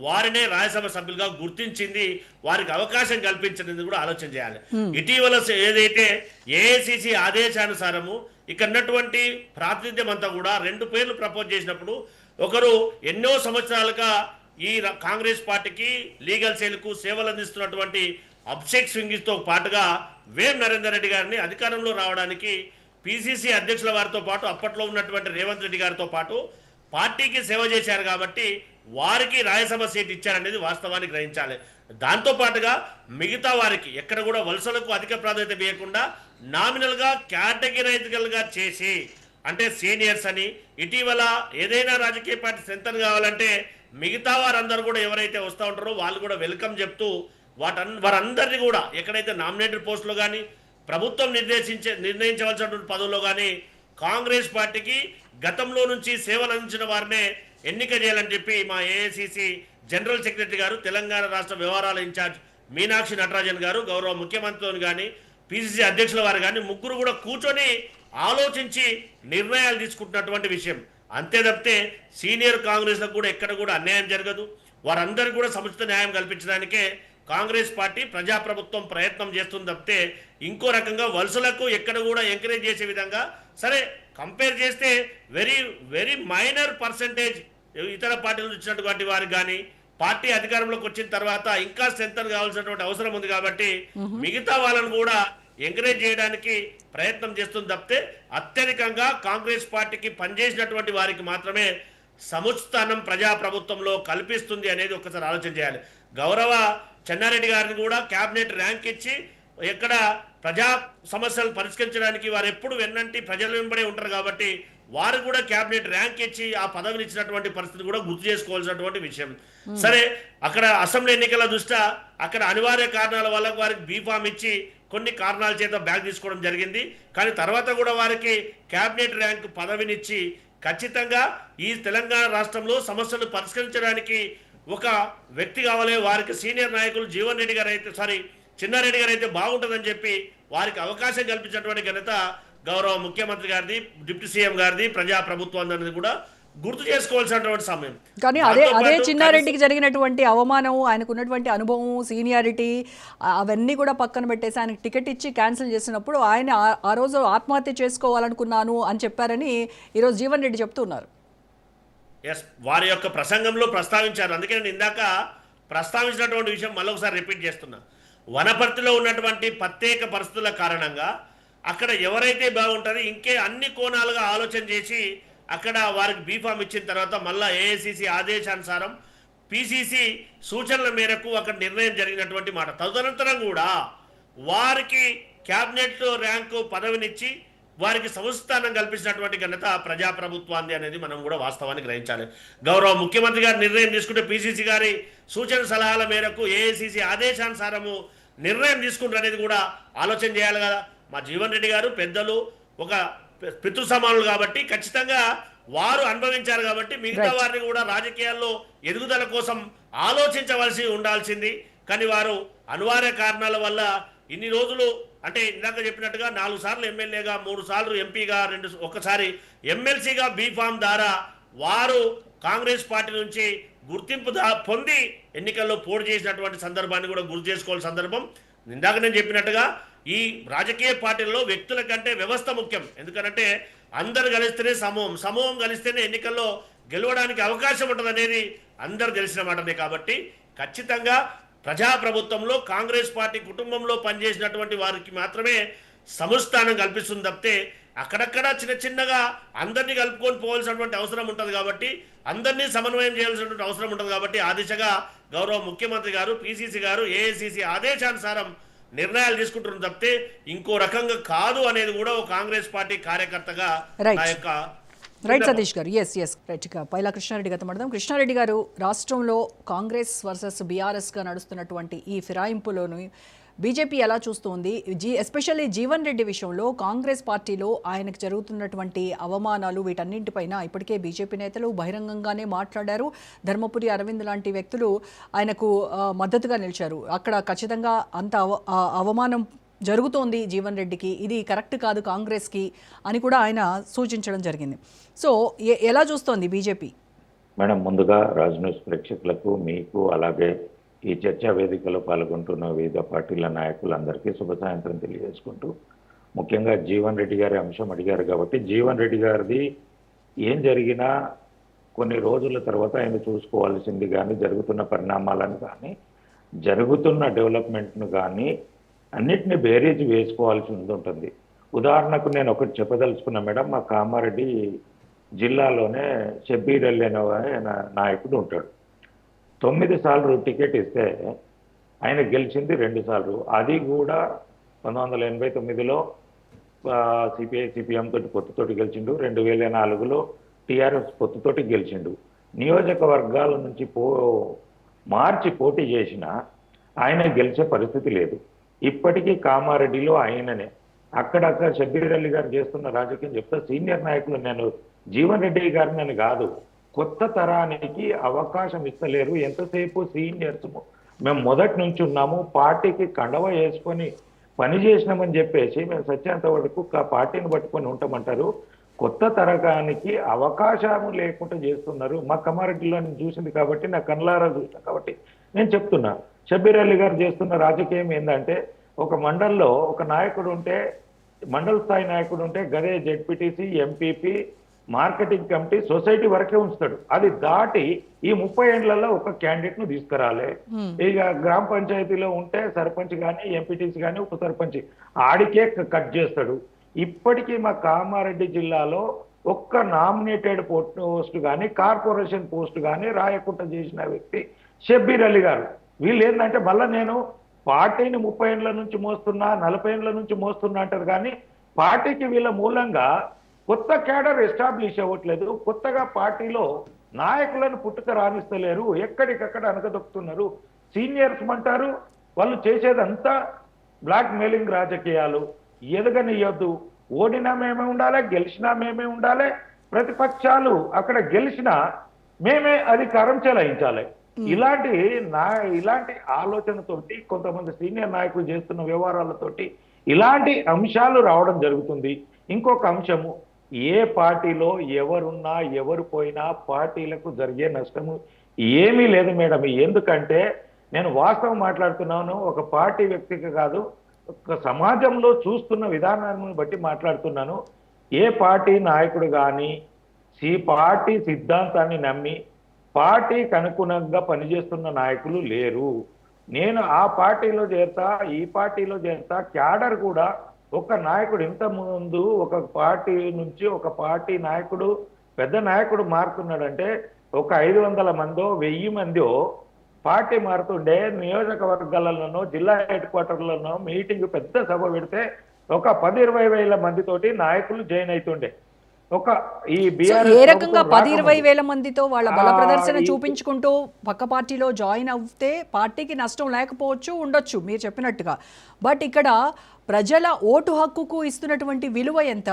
వారినే రాజ్యసభ సభ్యులుగా గుర్తించింది, వారికి అవకాశం కల్పించినది కూడా ఆలోచన చేయాలి. ఇటీవల ఏదైతే ఏఐసిసి ఆదేశానుసారము ఇక్కడ ఉన్నటువంటి ప్రాతినిధ్యం అంతా కూడా 2 పేర్లు ప్రపోజ్ చేసినప్పుడు ఒకరు ఎన్నో సంవత్సరాలుగా ఈ కాంగ్రెస్ పార్టీకి లీగల్ సెల్కు సేవలు అందిస్తున్నటువంటి అభిషేక్ సింఘ్తో పాటుగా వేం నరేందర్ రెడ్డి గారిని అధికారంలో రావడానికి పిసిసి అధ్యక్షుల వారితో పాటు అప్పట్లో ఉన్నటువంటి రేవంత్ రెడ్డి గారితో పాటు పార్టీకి సేవ చేశారు కాబట్టి వారికి రాజ్యసభ సీట్ ఇచ్చారనేది వాస్తవాన్ని గ్రహించాలి. దాంతో పాటుగా మిగతా వారికి ఎక్కడ కూడా వలసలకు అధిక ప్రాధాన్యత ఇవ్వకుండా నామినల్గా కేటగిరైజ్గా చేసి, అంటే సీనియర్స్ అని ఇటీవల ఏదైనా రాజకీయ పార్టీ స్ట్రెంతన్ కావాలంటే మిగతా వారందరూ కూడా ఎవరైతే వస్తూ ఉంటారో వాళ్ళు కూడా వెల్కమ్ చెప్తూ వారందరినీ కూడా ఎక్కడైతే నామినేటెడ్ పోస్టులో కానీ ప్రభుత్వం నిర్ణయించవలసినటువంటి పదవుల్లో కానీ కాంగ్రెస్ పార్టీకి గతంలో నుంచి సేవలు అందించిన వారినే ఎన్నిక చేయాలని చెప్పి మా ఏఐసిసి జనరల్ సెక్రటరీ గారు, తెలంగాణ రాష్ట్ర వ్యవహారాల ఇన్ఛార్జ్ మీనాక్షి నటరాజన్ గారు, గౌరవ ముఖ్యమంత్రితో కానీ పిసిసి అధ్యక్షుల వారు కానీ ముగ్గురు కూడా కూర్చొని ఆలోచించి నిర్ణయాలు తీసుకుంటున్నటువంటి విషయం. అంతే తప్పితే సీనియర్ కాంగ్రెస్లకు కూడా ఎక్కడ కూడా అన్యాయం జరగదు. వారందరికీ కూడా సముచిత న్యాయం కల్పించడానికే కాంగ్రెస్ పార్టీ ప్రజాప్రభుత్వం ప్రయత్నం చేస్తుంది తప్పితే ఇంకో రకంగా వలసలకు ఎక్కడ కూడా ఎంకరేజ్ చేసే విధంగా, సరే కంపేర్ చేస్తే వెరీ వెరీ మైనర్ పర్సెంటేజ్ ఇతర పార్టీల నుంచి వచ్చినటువంటి వారికి కానీ పార్టీ అధికారంలోకి వచ్చిన తర్వాత ఇంకా స్ట్రెంతన్ కావాల్సినటువంటి అవసరం ఉంది కాబట్టి మిగతా వాళ్ళను కూడా ఎంకరేజ్ చేయడానికి ప్రయత్నం చేస్తుంది తప్పితే అత్యధికంగా కాంగ్రెస్ పార్టీకి పనిచేసినటువంటి వారికి మాత్రమే సముచితానం ప్రజాప్రభుత్వంలో కల్పిస్తుంది అనేది ఒకసారి ఆలోచన చేయాలి. గౌరవ చెన్నారెడ్డి గారిని కూడా క్యాబినెట్ ర్యాంక్ ఇచ్చి ఎక్కడ ప్రజా సమస్యలు పరిష్కరించడానికి వారు ఎప్పుడు వెన్నంటి ప్రజల వెంబడే ఉంటారు కాబట్టి వారు కూడా క్యాబినెట్ ర్యాంక్ ఇచ్చి ఆ పదవిని ఇచ్చినటువంటి పరిస్థితి కూడా గుర్తు చేసుకోవాల్సినటువంటి విషయం. సరే, అక్కడ అసెంబ్లీ ఎన్నికల దృష్ట్యా అక్కడ అనివార్య కారణాల వల్ల వారికి బీఫామ్ ఇచ్చి కొన్ని కారణాల చేత బ్యాగ్ తీసుకోవడం జరిగింది. కానీ తర్వాత కూడా వారికి క్యాబినెట్ ర్యాంక్ పదవినిచ్చి ఖచ్చితంగా ఈ తెలంగాణ రాష్ట్రంలో సమస్యలు పరిష్కరించడానికి ఒక వ్యక్తి కావాలి, వారికి సీనియర్ నాయకులు జీవన్ రెడ్డి గారు అయితే చిన్నారెడ్డి గారు అయితే బాగుంటుందని చెప్పి వారికి అవకాశం కల్పించినటువంటి ఘనత గౌరవ ముఖ్యమంత్రి గారిది, డిప్యూటీ సీఎం గారిది, ప్రజాప్రభుత్వం అనేది కూడా గుర్తు చేసుకోవాల్సినటువంటి సమయం.
కానీ అదే చిన్నారెడ్డికి జరిగినటువంటి అవమానం, ఆయనకు ఉన్నటువంటి అనుభవం, సీనియారిటీ అవన్నీ కూడా పక్కన పెట్టేసి ఆయనకు టికెట్ ఇచ్చి క్యాన్సిల్ చేసినప్పుడు ఆయన ఆ రోజు ఆత్మహత్య చేసుకోవాలనుకున్నాను అని చెప్పారని ఈరోజు జీవన్ రెడ్డి చెప్తున్నారు.
ఎస్, వారి యొక్క ప్రసంగంలో ప్రస్తావించారు. అందుకే నేను ఇందాక ప్రస్తావించినటువంటి విషయం మళ్ళొకసారి రిపీట్ చేస్తున్నా. వనపర్తిలో ఉన్నటువంటి ప్రత్యేక పరిస్థితుల కారణంగా అక్కడ ఎవరైతే బాగుంటారో ఇంకే అన్ని కోణాలుగా ఆలోచన చేసి అక్కడ వారికి బీఫామ్ ఇచ్చిన తర్వాత మళ్ళా ఏఐసిసి ఆదేశానుసారం పిసిసి సూచనల మేరకు అక్కడ నిర్ణయం జరిగినటువంటి మాట. తదనంతరం కూడా వారికి క్యాబినెట్ ర్యాంకు పదవినిచ్చి వారికి సంస్థానం కల్పించినటువంటి ఘనత ప్రజాప్రభుత్వాన్ని అనేది మనం కూడా వాస్తవాన్ని గ్రహించాలి. గౌరవ ముఖ్యమంత్రి గారు నిర్ణయం తీసుకుంటే పిసిసి గారి సూచన సలహాల మేరకు ఏఐసిసి ఆదేశానుసారము నిర్ణయం తీసుకుంటారు అనేది కూడా ఆలోచన చేయాలి కదా. మా జీవన్ రెడ్డి గారు పెద్దలు, ఒక పితృ సమానులు కాబట్టి ఖచ్చితంగా వారు అనుభవించారు కాబట్టి మిగతా వారిని కూడా రాజకీయాల్లో ఎదుగుదల కోసం ఆలోచించవలసి ఉండాల్సింది. కానీ వారు అనివార్య కారణాల వల్ల ఇన్ని రోజులు, అంటే ఇందాక చెప్పినట్టుగా 4 సార్లు ఎమ్మెల్యేగా, 3 సార్లు ఎంపీగా, ఒకసారి ఎమ్మెల్సీగా బీఫామ్ ద్వారా వారు కాంగ్రెస్ పార్టీ నుంచి గుర్తింపు పొంది ఎన్నికల్లో పోటీ చేసినటువంటి సందర్భాన్ని కూడా గుర్తు చేసుకోవాల్సిన సందర్భం. ఇందాక నేను చెప్పినట్టుగా ఈ రాజకీయ పార్టీల్లో వ్యక్తుల కంటే వ్యవస్థ ముఖ్యం. ఎందుకంటే అందరు కలిస్తేనే సమూహం కలిస్తేనే ఎన్నికల్లో గెలవడానికి అవకాశం ఉంటుంది అనేది అందరు తెలిసిన మాటనే. కాబట్టి ఖచ్చితంగా ప్రజాప్రభుత్వంలో కాంగ్రెస్ పార్టీ కుటుంబంలో పనిచేసినటువంటి వారికి మాత్రమే సముస్థానం కల్పిస్తుంది తప్పితే అక్కడక్కడ చిన్నగా అందరినీ కలుపుకొని పోవాల్సినటువంటి అవసరం ఉంటుంది. కాబట్టి అందరినీ సమన్వయం చేయాల్సినటువంటి అవసరం ఉంటుంది. కాబట్టి ఆ దిశగా గౌరవ ముఖ్యమంత్రి గారు, పిసిసి గారు, ఏఐసిసి ఆదేశానుసారం నిర్ణయాలు తీసుకుంటున్నారు తప్పితే ఇంకో రకంగా కాదు అనేది కూడా ఒక కాంగ్రెస్ పార్టీ కార్యకర్తగా నా యొక్క
రైట్. సతీష్ గారు, ఎస్ రైట్. ఇక పైలా కృష్ణారెడ్డి గారితో మాట్లాడదాం. కృష్ణారెడ్డి గారు, రాష్ట్రంలో కాంగ్రెస్ వర్సెస్ బీఆర్ఎస్గా నడుస్తున్నటువంటి ఈ ఫిరాయింపులోను బీజేపీ ఎలా చూస్తోంది? ఎస్పెషల్లీ జీవన్ రెడ్డి విషయంలో కాంగ్రెస్ పార్టీలో ఆయనకు జరుగుతున్నటువంటి అవమానాలు, వీటన్నింటిపైన ఇప్పటికే బీజేపీ నేతలు బహిరంగంగానే మాట్లాడారు. ధర్మపురి అరవింద్ లాంటి వ్యక్తులు ఆయనకు మద్దతుగా నిలిచారు. అక్కడ ఖచ్చితంగా అంత అవమానం జరుగుతోంది జీవన్ రెడ్డికి, ఇది కరెక్ట్ కాదు కాంగ్రెస్కి అని కూడా ఆయన సూచించడం జరిగింది. సో ఎలా చూస్తోంది బీజేపీ?
మేడం, ముందుగా రాజ్ న్యూస్ ప్రేక్షకులకు, మీకు, అలాగే ఈ చర్చా వేదికలో పాల్గొంటున్న వివిధ పార్టీల నాయకులందరికీ శుభ సాయంత్రం తెలియజేసుకుంటూ, ముఖ్యంగా జీవన్ రెడ్డి గారి అంశం అడిగారు కాబట్టి జీవన్ రెడ్డి గారిది ఏం జరిగినా కొన్ని రోజుల తర్వాత ఆయన చూసుకోవాల్సింది కానీ, జరుగుతున్న పరిణామాలను కానీ, జరుగుతున్న డెవలప్మెంట్ను కానీ అన్నిటిని బేరీజ్ వేసుకోవాల్సి ఉంటుంది. ఉదాహరణకు నేను ఒకటి చెప్పదలుచుకున్నా మేడం. మా కామారెడ్డి జిల్లాలోనే షబ్బీర్ అలీ అనే నాయకుడు ఉంటాడు. 9 సార్లు టికెట్ ఇస్తే ఆయన గెలిచింది 2 సార్లు. అది కూడా 1989లో సిపిఐ సిపిఎం తోటి పొత్తుతోటి గెలిచిండు. 2004లో టీఆర్ఎస్ పొత్తుతోటి గెలిచిండు. నియోజకవర్గాల నుంచి మార్చి పోటీ చేసిన ఆయన గెలిచే పరిస్థితి లేదు. ఇప్పటికీ కామారెడ్డిలో ఆయననే. అక్కడక్కడ షబ్బీర్ అలీ గారు చేస్తున్న రాజకీయం చెప్తా సీనియర్ నాయకులు, నేను జీవన్ రెడ్డి గారిని అని కాదు, కొత్త తరానికి అవకాశం ఇస్తలేరు. ఎంతసేపు సీనియర్స్ మేము మొదటి నుంచి ఉన్నాము, పార్టీకి కండవ వేసుకొని పని చేసినామని చెప్పేసి మేము సత్యంత వరకు పార్టీని పట్టుకొని ఉంటామంటారు. కొత్త తరగానికి అవకాశం లేకుండా చేస్తున్నారు. మా కమారెడ్డిలో నేను చూసింది కాబట్టి, నా కళ్ళారా చూసిన కాబట్టి నేను చెప్తున్నా. షబ్బీర్ అలీ గారు చేస్తున్న రాజకీయం ఏంటంటే, ఒక మండల్లో ఒక నాయకుడు ఉంటే, మండల స్థాయి నాయకుడు ఉంటే గదే ZPTC, MPP, marketing committee, society వరకే ఉంచుతాడు. అది దాటి ఈ 30 ఏళ్లలో ఒక క్యాండిడేట్ ను తీసుకురాలే. ఇక గ్రామ పంచాయతీలో ఉంటే సర్పంచ్ కానీ, ఎంపీటీసీ కానీ, ఉప సర్పంచ్ ఆడికే కట్ చేస్తాడు. ఇప్పటికీ మా కామారెడ్డి జిల్లాలో ఒక్క నామినేటెడ్ పోస్ట్ కానీ, కార్పొరేషన్ పోస్ట్ కానీ రాయకుండా చేసిన వ్యక్తి షబ్బీర్ అలీ గారు. వీళ్ళు ఏంటంటే మళ్ళీ నేను పార్టీని 30 ఏళ్ల నుంచి మోస్తున్నా, 40 ఏళ్ల నుంచి మోస్తున్నా అంటారు. కానీ పార్టీకి వీళ్ళ మూలంగా కొత్త క్యాడర్ ఎస్టాబ్లిష్ అవ్వట్లేదు. కొత్తగా పార్టీలో నాయకులను పుట్టుక రాణిస్తలేరు. ఎక్కడికక్కడ అనగదొక్కుతున్నారు. సీనియర్స్ అంటారు, వాళ్ళు చేసేదంతా బ్లాక్ మెయిలింగ్ రాజకీయాలు. ఎదగనియొద్దు. ఓడినా మేమే ఉండాలి, గెలిచినా మేమే ఉండాలి. ప్రతిపక్షాలు అక్కడ గెలిచినా మేమే అధికారం చెలాయించాలి. ఇలాంటి ఆలోచనతోటి కొంతమంది సీనియర్ నాయకులు చేస్తున్న వ్యవహారాలతోటి ఇలాంటి అంశాలు రావడం జరుగుతుంది. ఇంకొక అంశము, ఏ పార్టీలో ఎవరున్నా ఎవరు పోయినా పార్టీలకు జరిగే నష్టము ఏమీ లేదు మేడం. ఎందుకంటే నేను వాస్తవం మాట్లాడుతున్నాను, ఒక పార్టీ వ్యక్తికి కాదు, ఒక సమాజంలో చూస్తున్న విధానాన్ని బట్టి మాట్లాడుతున్నాను. ఏ పార్టీ నాయకుడు కానీ పార్టీ సిద్ధాంతాన్ని నమ్మి పార్టీకి అనుగుణంగా పనిచేస్తున్న నాయకులు లేరు. నేను ఆ పార్టీలో చేరతా, ఈ పార్టీలో చేరతా, క్యాడర్ కూడా ఒక నాయకుడు ఇంత ముందు ఒక పార్టీ నుంచి ఒక పార్టీ నాయకుడు పెద్ద నాయకుడు మారుతున్నాడంటే ఒక 500 మందో 1000 మందో పార్టీ మారుతుండే. నియోజకవర్గాలలోనో జిల్లా హెడ్ క్వార్టర్లోనో మీటింగ్ పెద్ద సభ పెడితే ఒక 10-20 వేల మందితోటి నాయకులు జాయిన్ అవుతుండే.
ఏ రకంగా 10-20 వేల మందితో వాళ్ళ బల ప్రదర్శన చూపించుకుంటూ పక్క పార్టీలో జాయిన్ అవుతే పార్టీకి నష్టం లేకపోవచ్చు, ఉండొచ్చు మీరు చెప్పినట్టుగా. బట్ ఇక్కడ ప్రజల ఓటు హక్కుకు ఇస్తున్నటువంటి విలువ ఎంత?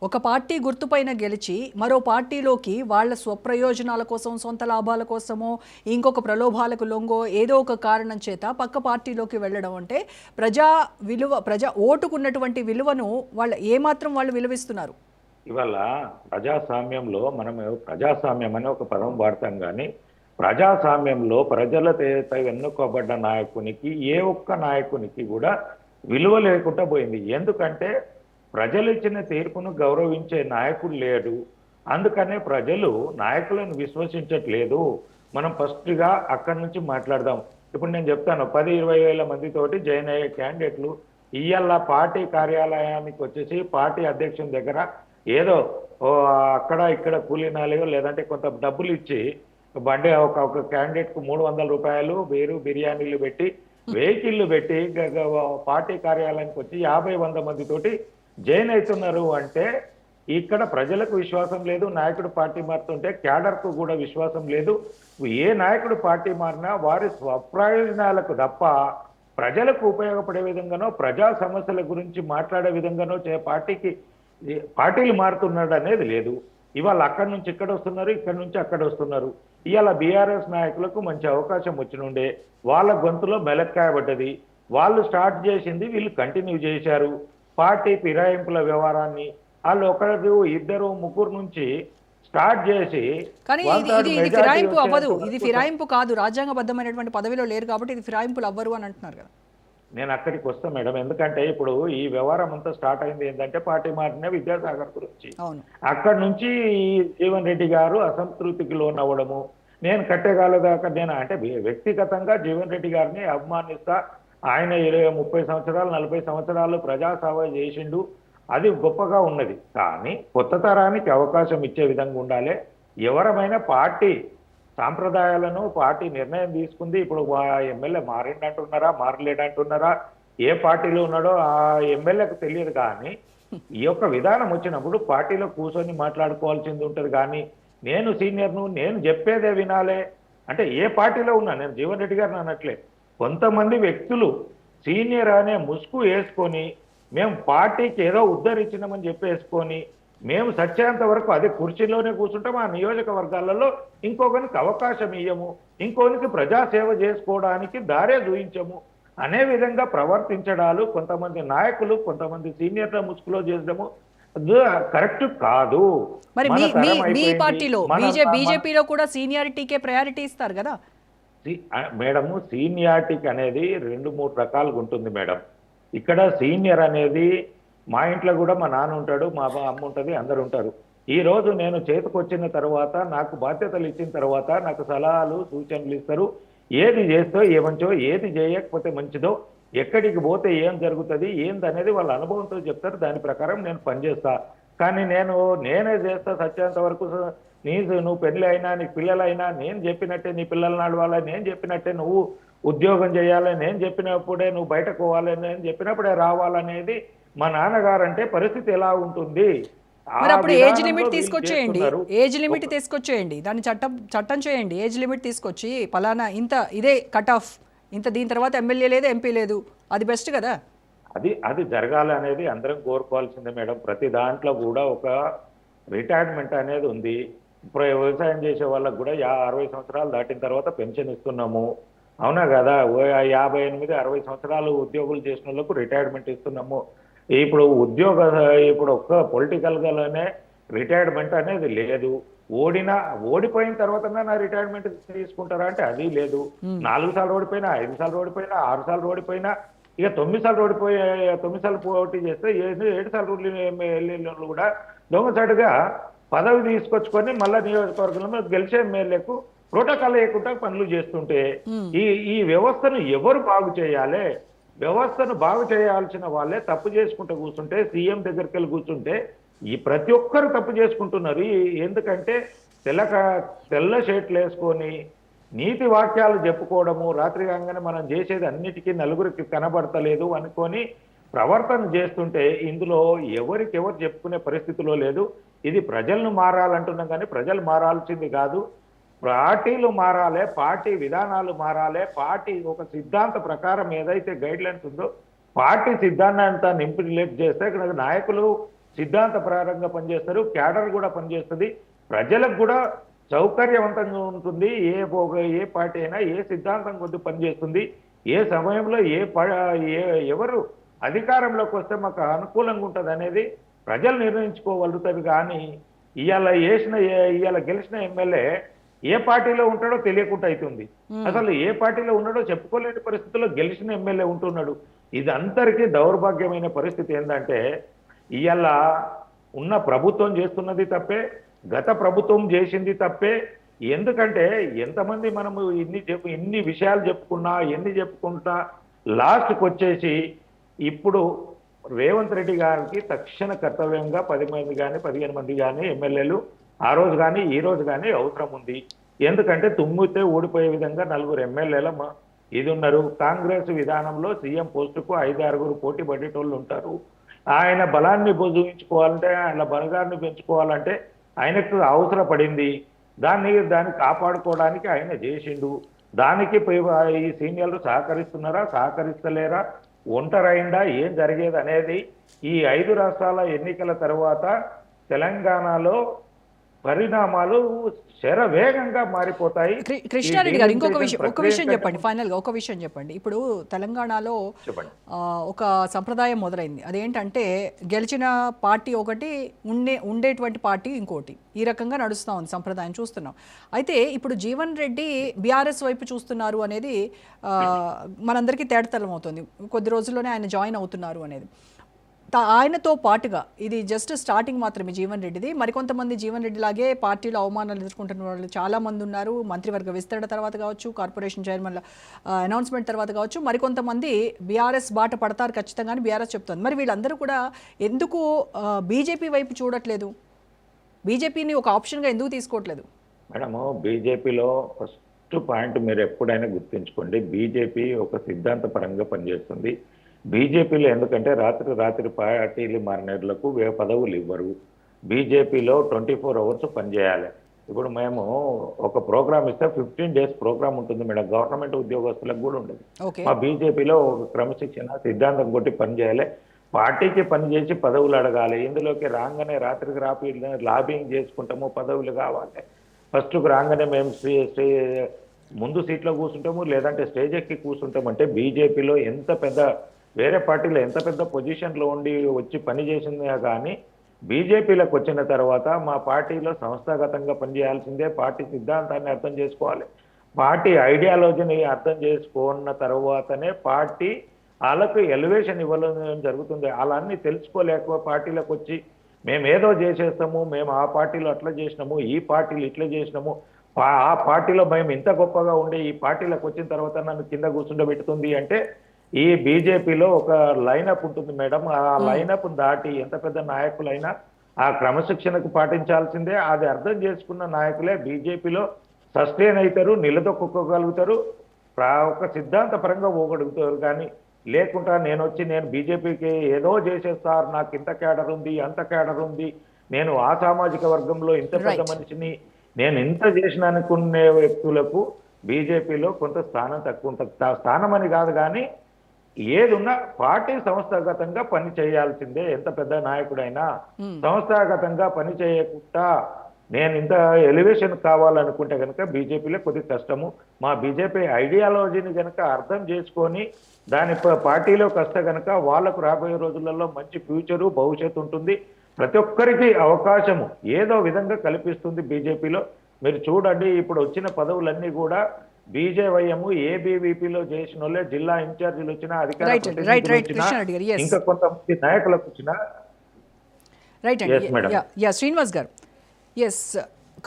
ఒక పార్టీ గుర్తుపైన గెలిచి మరో పార్టీలోకి వాళ్ళ స్వప్రయోజనాల కోసం, సొంత లాభాల కోసమో, ఇంకొక ప్రలోభాలకు లొంగో, ఏదో ఒక కారణం చేత పక్క పార్టీలోకి వెళ్ళడం అంటే ప్రజా ఓటుకున్నటువంటి విలువను వాళ్ళు ఏమాత్రం వాళ్ళు విలువిస్తున్నారు?
ఇవాళ ప్రజాస్వామ్యంలో మనం ప్రజాస్వామ్యం అనే ఒక పదం వాడతాం. కానీ ప్రజాస్వామ్యంలో ప్రజల చేత ఎన్నుకోబడ్డ నాయకునికి ఏ ఒక్క నాయకునికి కూడా విలువ లేకుండా పోయింది. ఎందుకంటే ప్రజలు ఇచ్చిన తీర్పును గౌరవించే నాయకుడు లేడు. అందుకనే ప్రజలు నాయకులను విశ్వసించట్లేదు. మనం ఫస్ట్గా అక్కడి నుంచి మాట్లాడదాం. ఇప్పుడు నేను చెప్తాను, 10-20 వేల మందితోటి జాయిన్ అయ్యే క్యాండిడేట్లు ఇవాళ పార్టీ కార్యాలయానికి వచ్చేసి పార్టీ అధ్యక్షుని దగ్గర ఏదో అక్కడ ఇక్కడ కూలీనాలియో లేదంటే కొంత డబ్బులు ఇచ్చి బండి ఒక క్యాండిడేట్కు 300 రూపాయలు వేరు బిర్యానీలు పెట్టి వెహికల్లు పెట్టి పార్టీ కార్యాలయానికి వచ్చి 50-100 మందితోటి జాయిన్ అవుతున్నారు. అంటే ఇక్కడ ప్రజలకు విశ్వాసం లేదు. నాయకుడు పార్టీ మారుతుంటే క్యాడర్కు కూడా విశ్వాసం లేదు. ఏ నాయకుడు పార్టీ మారినా వారి స్వప్రయోజనాలకు తప్ప ప్రజలకు ఉపయోగపడే విధంగానో, ప్రజా సమస్యల గురించి మాట్లాడే విధంగానో పార్టీలు మారుతున్నాడు అనేది లేదు. ఇవాళ అక్కడి నుంచి ఇక్కడ వస్తున్నారు, ఇక్కడి నుంచి అక్కడ వస్తున్నారు. ఇవాళ బీఆర్ఎస్ నాయకులకు మంచి అవకాశం వచ్చినుండే, వాళ్ళ గొంతులో మెలక్కాయబడ్డది. వాళ్ళు స్టార్ట్ చేసింది వీళ్ళు కంటిన్యూ చేశారు. పార్టీ ఫిరాయింపుల వ్యవహారాన్ని వాళ్ళు ఒకరు 2-3 నుంచి స్టార్ట్ చేసి,
కానీ ఇది ఫిరాయింపు అవ్వదు, ఇది ఫిరాయింపు కాదు, రాజ్యాంగబద్ధమైనటువంటి పదవిలో లేరు కాబట్టి ఇది ఫిరాయింపులు అవ్వరు అని అంటున్నారు కదా.
నేను అక్కడికి వస్తాను మేడం. ఎందుకంటే ఇప్పుడు ఈ వ్యవహారం అంతా స్టార్ట్ అయింది ఏంటంటే పార్టీ మారిన విద్యాసాగర్ గురించి. అక్కడి నుంచి జీవన్ రెడ్డి గారు అసంతృప్తికి లోనవ్వడము, నేను కట్టేగాలదాకా నేను అంటే వ్యక్తిగతంగా జీవన్ రెడ్డి గారిని అభిమానిస్తా. ఆయన 30 సంవత్సరాలు 40 సంవత్సరాలు ప్రజాసేవ చేసిండు. అది గొప్పగా ఉన్నది. కానీ కొత్త తరానికి అవకాశం ఇచ్చే విధంగా ఉండాలి. ఎవరమైనా పార్టీ సాంప్రదాయాలను పార్టీ నిర్ణయం తీసుకుంది. ఇప్పుడు ఎమ్మెల్యే మారిండంటున్నారా, మారలేడంటున్నారా, ఏ పార్టీలో ఉన్నాడో ఆ ఎమ్మెల్యేకు తెలియదు. కానీ ఈ యొక్క విధానం వచ్చినప్పుడు పార్టీలో కూర్చొని మాట్లాడుకోవాల్సింది ఉంటుంది. కానీ నేను సీనియర్ను, నేను చెప్పేదే వినాలే అంటే ఏ పార్టీలో ఉన్నా, నేను జీవన్ రెడ్డి గారిని అనట్లే, కొంతమంది వ్యక్తులు సీనియర్ అనే ముసుగు వేసుకొని మేము పార్టీకి ఏదో ఉద్ధరించినామని చెప్పేసుకొని మేము సత్యాంత వరకు అదే కుర్చీలోనే కూర్చుంటాం. ఆ నియోజకవర్గాలలో ఇంకొకరికి అవకాశం ఇయ్యము, ఇంకొకరికి ప్రజాసేవ చేసుకోవడానికి దారే చూయించము అనే విధంగా ప్రవర్తించడాలు కొంతమంది నాయకులు, కొంతమంది సీనియర్ల ముసుగులో చేసడము కరెక్ట్ కాదు.
మరి
మన
మీ
తరం
మీ మీ
అయిపోయింది.
పార్టీలో బీజేపీలో కూడా సీనియారిటీకే ప్రయారిటీ ఇస్తారు కదా.
మేడము సీనియారిటీకి అనేది 2-3 రకాలుగా ఉంటుంది మేడం. ఇక్కడ సీనియర్ అనేది మా ఇంట్లో కూడా మా నాన్న ఉంటాడు, మా అమ్మ ఉంటుంది, అందరు ఉంటారు. ఈ రోజు నేను చేతికొచ్చిన తర్వాత, నాకు బాధ్యతలు ఇచ్చిన తర్వాత నాకు సలహాలు సూచనలు ఇస్తారు. ఏది చేస్తో ఏమంచో, ఏది చేయకపోతే మంచిదో, ఎక్కడికి పోతే ఏం జరుగుతుంది ఏందనేది వాళ్ళ అనుభవంతో చెప్తారు. దాని ప్రకారం నేను పనిచేస్తా. కానీ నేనే చేస్తా సత్యంత వరకు. నువ్వు పెళ్ళి అయినా, నీకు పిల్లలైనా నేను చెప్పినట్టే నీ పిల్లలు నడవాలి, నేను చెప్పినట్టే నువ్వు ఉద్యోగం చేయాలి, నేను చెప్పినప్పుడే నువ్వు బయటకు పోవాలి, నేను చెప్పినప్పుడే రావాలనేది మా నాన్నగారు అంటే పరిస్థితి ఎలా ఉంటుంది?
మరి అప్పుడు ఏజ్ లిమిట్ తీసుకొచ్చేయండి, ఏజ్ లిమిట్ తీసుకొచ్చేయండి, దాన్ని చట్టం చేయండి. ఏజ్ లిమిట్ తీసుకొచ్చి పలానా ఇంత ఇదే కట్ ఆఫ్, ఇంత దీని తర్వాత ఎమ్మెల్యే లేదు, ఎంపీ లేదు, అది బెస్ట్ కదా.
అది జరగాలి అనేది అందరం కోరుకోవాల్సిందే మేడం. ప్రతి దాంట్లో కూడా ఒక రిటైర్మెంట్ అనేది ఉంది. ఇప్పుడు వ్యవసాయం చేసే వాళ్ళకు కూడా 60 సంవత్సరాలు దాటిన తర్వాత పెన్షన్ ఇస్తున్నాము, అవునా కదా. 58-60 సంవత్సరాలు ఉద్యోగులు చేసిన వాళ్ళకు రిటైర్మెంట్ ఇస్తున్నాము. ఇప్పుడు ఇప్పుడు ఒక్క పొలిటికల్గానే రిటైర్మెంట్ అనేది లేదు. ఓడిపోయిన తర్వాత నా రిటైర్మెంట్ తీసుకుంటారా అంటే అది లేదు. 4 సార్లు ఓడిపోయినా, 5 సార్లు ఓడిపోయినా, 6 సార్లు ఓడిపోయినా, ఇక 9 సార్లు 9 సార్లు పోటీ చేస్తే 7 సార్లు వెళ్ళిన కూడా దొంగచాటుగా పదవి తీసుకొచ్చుకొని మళ్ళా నియోజకవర్గంలో గెలిచే ఎమ్మెల్యేకు ప్రోటోకాల్ లేకుండా పనులు చేస్తుంటే ఈ వ్యవస్థను ఎవరు బాగు చేయాలి? వ్యవస్థను బాగు చేయాల్సిన వాళ్ళే తప్పు చేసుకుంటూ కూర్చుంటే, సీఎం దగ్గరికి వెళ్ళి కూర్చుంటే ఈ ప్రతి ఒక్కరు తప్పు చేసుకుంటున్నారు. ఎందుకంటే తెల్ల షర్ట్లు వేసుకొని నీతి వాక్యాలు చెప్పుకోవడము, రాత్రి కాగానే మనం చేసేది అన్నిటికీ నలుగురికి కనబడతలేదు అనుకొని ప్రవర్తన చేస్తుంటే ఇందులో ఎవరికెవరు చెప్పుకునే పరిస్థితిలో లేదు. ఇది ప్రజలను మారాలంటున్నాం కానీ ప్రజలు మారాల్సింది కాదు. పార్టీలు మారాలి, పార్టీ విధానాలు మారాలి. పార్టీ ఒక సిద్ధాంత ప్రకారం ఏదైతే గైడ్ లైన్స్ ఉందో పార్టీ సిద్ధాంతాన్ని ఇంప్లిమెంట్ చేస్తే ఇక్కడ నాయకులు సిద్ధాంత ప్రకారంగా పనిచేస్తారు, క్యాడర్ కూడా పనిచేస్తుంది, ప్రజలకు కూడా సౌకర్యవంతంగా ఉంటుంది. ఏ పార్టీ అయినా ఏ సిద్ధాంతం కొద్ది పనిచేస్తుంది, ఏ సమయంలో ఎవరు అధికారంలోకి వస్తే మాకు అనుకూలంగా ఉంటుంది అనేది ప్రజలు నిర్ణయించుకోగలుగుతారు. కానీ ఇవాళ గెలిచిన ఎమ్మెల్యే ఏ పార్టీలో ఉంటాడో తెలియకుండా అవుతుంది. అసలు ఏ పార్టీలో ఉన్నాడో చెప్పుకోలేని పరిస్థితుల్లో గెలిచిన ఎమ్మెల్యే ఉంటున్నాడు. ఇది అందరికీ దౌర్భాగ్యమైన పరిస్థితి. ఏంటంటే ఇవాళ ఉన్న ప్రభుత్వం చేస్తున్నది తప్పే, గత ప్రభుత్వం చేసింది తప్పే. ఎందుకంటే ఎంతమంది మనము ఇన్ని విషయాలు చెప్పుకుంటా లాస్ట్కి వచ్చేసి ఇప్పుడు రేవంత్ రెడ్డి గారికి తక్షణ కర్తవ్యంగా 10 మంది కానీ 15 మంది కానీ ఎమ్మెల్యేలు ఆ రోజు కానీ ఈ రోజు కానీ అవసరం ఉంది. ఎందుకంటే తుమ్మితే ఓడిపోయే విధంగా 4 ఎమ్మెల్యేల ఇది ఉన్నారు. కాంగ్రెస్ విధానంలో సీఎం పోస్టుకు 5-6 పోటీ పడేటోళ్ళు ఉంటారు. ఆయన బలాన్ని చూపించుకోవాలంటే, ఆయన బలగాన్ని పెంచుకోవాలంటే ఆయనకు అవసరపడింది. దాన్ని కాపాడుకోవడానికి ఆయన చేసిండు. దానికి ఈ సీనియర్లు సహకరిస్తున్నారా, సహకరిస్తలేరా, ఒంటరైందా, ఏం జరిగేది అనేది ఈ 5 రాష్ట్రాల ఎన్నికల తర్వాత తెలంగాణలో పరిణామాలు శరవేగంగా మారిపోతాయి.
కృష్ణారెడ్డి గారు ఒక విషయం చెప్పండి, ఫైనల్గా ఒక విషయం చెప్పండి. ఇప్పుడు తెలంగాణలో ఒక సంప్రదాయం మొదలైంది. అదేంటంటే గెలిచిన పార్టీ ఒకటి, ఉండేటువంటి పార్టీ ఇంకోటి, ఈ రకంగా నడుస్తూ ఉంది సంప్రదాయం చూస్తున్నాం. అయితే ఇప్పుడు జీవన్ రెడ్డి బీఆర్ఎస్ వైపు చూస్తున్నారు అనేది మనందరికీ తేటతెల్లం అవుతుంది. కొద్ది రోజుల్లోనే ఆయన జాయిన్ అవుతున్నారు అనేది. ఆయనతో పాటుగా ఇది జస్ట్ స్టార్టింగ్ మాత్రమే జీవన్ రెడ్డిది. మరికొంతమంది జీవన్ రెడ్డి లాగే పార్టీలో అవమానాలు ఎదుర్కొంటున్న వాళ్ళు చాలా మంది ఉన్నారు. మంత్రివర్గ విస్తరణ తర్వాత కావచ్చు, కార్పొరేషన్ చైర్మన్ల అనౌన్స్మెంట్ తర్వాత కావచ్చు, మరికొంతమంది బీఆర్ఎస్ బాట పడతారు ఖచ్చితంగా అని బీఆర్ఎస్ చెప్తుంది. మరి వీళ్ళందరూ కూడా ఎందుకు బీజేపీ వైపు చూడట్లేదు? బీజేపీని ఒక ఆప్షన్గా ఎందుకు తీసుకోవట్లేదు?
మేడము, బీజేపీలో ఫస్ట్ పాయింట్ మీరు ఎప్పుడైనా గుర్తుంచుకోండి, బీజేపీ ఒక సిద్ధాంతపరంగా పనిచేస్తుంది. బీజేపీలో ఎందుకంటే రాత్రి పార్టీలు మారినర్లకు పదవులు ఇవ్వరు. బీజేపీలో 24 hours పనిచేయాలి. ఇప్పుడు మేము ఒక ప్రోగ్రామ్ ఇస్తే 15 days ప్రోగ్రామ్ ఉంటుంది మేడం, గవర్నమెంట్ ఉద్యోగస్తులకు కూడా ఉండదు. మా బీజేపీలో ఒక క్రమశిక్షణ సిద్ధాంతం కొట్టి పనిచేయాలి. పార్టీకి పనిచేసి పదవులు అడగాలి. ఇందులోకి రాగానే రాత్రికి రాపి లాబింగ్ చేసుకుంటాము, పదవులు కావాలి. ఫస్ట్ రాగానే మేము ముందు సీట్లో కూర్చుంటాము, లేదంటే స్టేజ్ ఎక్కి కూర్చుంటామంటే బీజేపీలో ఎంత పెద్ద వేరే పార్టీలో ఎంత పెద్ద పొజిషన్లో ఉండి వచ్చి పని చేసిందే కానీ బీజేపీలోకి వచ్చిన తర్వాత మా పార్టీలో సంస్థాగతంగా పనిచేయాల్సిందే. పార్టీ సిద్ధాంతాన్ని అర్థం చేసుకోవాలి, పార్టీ ఐడియాలజీని అర్థం చేసుకున్న తర్వాతనే పార్టీ వాళ్ళకు ఎలివేషన్ ఇవ్వడం జరుగుతుంది. అలా అన్ని తెలుసుకోలేక పార్టీలోకి వచ్చి మేము ఏదో చేసేస్తాము, మేము ఆ పార్టీలో అట్లా చేసినాము, ఈ పార్టీలు ఇట్లా చేసినాము, ఆ పార్టీలో మేము ఇంత గొప్పగా ఉండే ఈ పార్టీలోకి వచ్చిన తర్వాత నన్ను కింద కూర్చుండబెడుతుంది అంటే ఈ బీజేపీలో ఒక లైనప్ ఉంటుంది మేడం. ఆ లైనప్ దాటి ఎంత పెద్ద నాయకులైనా ఆ క్రమశిక్షణకు పాటించాల్సిందే. అది అర్థం చేసుకున్న నాయకులే బీజేపీలో సస్టైన్ అవుతారు, నిలదొక్కుకోగలుగుతారు, ఒక సిద్ధాంత పరంగా పోగలుగుతారు. కానీ లేకుండా నేను బీజేపీకి ఏదో చేసేస్తారు, నాకు ఇంత కేడర్ ఉంది, అంత కేడర్ ఉంది, నేను ఆ సామాజిక వర్గంలో ఇంత పెద్ద మనిషిని, నేను ఇంత చేసిన అనుకునే వ్యక్తులకు బీజేపీలో కొంత స్థానం తక్కువ ఉంటుంది. స్థానం అని కాదు కానీ ఏదున్నా పార్టీ సంస్థాగతంగా పని చేయాల్సిందే. ఎంత పెద్ద నాయకుడైనా సంస్థాగతంగా పని చేయకుండా నేను ఇంత ఎలివేషన్ కావాలనుకుంటే కనుక బీజేపీలో కొద్ది కష్టము. మా బీజేపీ ఐడియాలజీని కనుక అర్థం చేసుకొని దాని పార్టీలోకి వస్తే కనుక వాళ్ళకు రాబోయే రోజులలో మంచి ఫ్యూచరు భవిష్యత్తు ఉంటుంది. ప్రతి ఒక్కరికి అవకాశము ఏదో విధంగా కల్పిస్తుంది బీజేపీలో. మీరు చూడండి, ఇప్పుడు వచ్చిన పదవులన్నీ కూడా బీజేవైఎం ఏబీవీపీలో చేసిన వాళ్ళే జిల్లా ఇన్ఛార్జీలు వచ్చిన అధికారులు ఇంకా కొంతమంది నాయకులకు వచ్చిన.
రైట్ అండి. శ్రీనివాస్ గారు, ఎస్,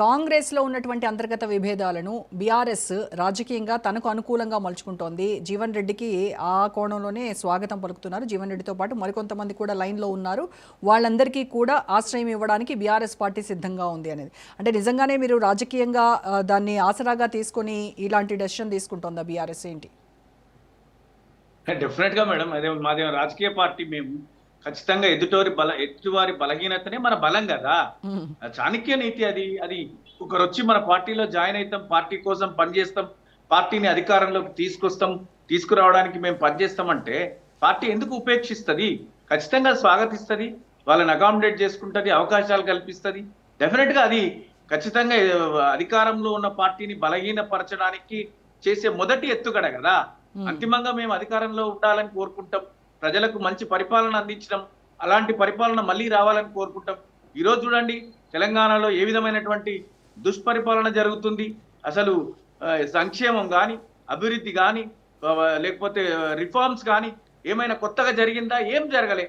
కాంగ్రెస్లో ఉన్నటువంటి అంతర్గత విభేదాలను బీఆర్ఎస్ రాజకీయంగా తనకు అనుకూలంగా మలుచుకుంటోంది. జీవన్ రెడ్డికి ఆ కోణంలోనే స్వాగతం పలుకుతున్నారు. జీవన్ రెడ్డితో పాటు మరికొంతమంది కూడా లైన్లో ఉన్నారు. వాళ్ళందరికీ కూడా ఆశ్రయం ఇవ్వడానికి బీఆర్ఎస్ పార్టీ సిద్ధంగా ఉంది అనేది. అంటే నిజంగానే మీరు రాజకీయంగా దాన్ని ఆసరాగా తీసుకొని ఇలాంటి డెసిషన్ తీసుకుంటోందా బీఆర్ఎస్? ఏంటి?
డెఫినెట్గా మేడం, అదే మాది రాజకీయ పార్టీ. మేము ఖచ్చితంగా ఎదుటివారి బలహీనతనే మన బలం కదా. చాణక్య నీతి అది ఒకరు వచ్చి మన పార్టీలో జాయిన్ అవుతాం, పార్టీ కోసం పనిచేస్తాం, పార్టీని అధికారంలోకి తీసుకురావడానికి మేము పనిచేస్తామంటే పార్టీ ఎందుకు ఉపేక్షిస్తుంది? ఖచ్చితంగా స్వాగతిస్తుంది, వాళ్ళని అకామిడేట్ చేసుకుంటుంది, అవకాశాలు కల్పిస్తుంది. డెఫినెట్ గా అది ఖచ్చితంగా అధికారంలో ఉన్న పార్టీని బలహీనపరచడానికి చేసే మొదటి ఎత్తుగడ కదా. అంతిమంగా మేము అధికారంలో ఉండాలని కోరుకుంటాం, ప్రజలకు మంచి పరిపాలన అందించడం, అలాంటి పరిపాలన మళ్ళీ రావాలని కోరుకుంటాం. ఈరోజు చూడండి, తెలంగాణలో ఏ విధమైనటువంటి దుష్పరిపాలన జరుగుతుంది. అసలు సంక్షేమం కానీ, అభివృద్ధి కానీ, లేకపోతే రిఫార్మ్స్ కానీ ఏమైనా కొత్తగా జరిగిందా? ఏం జరగలే.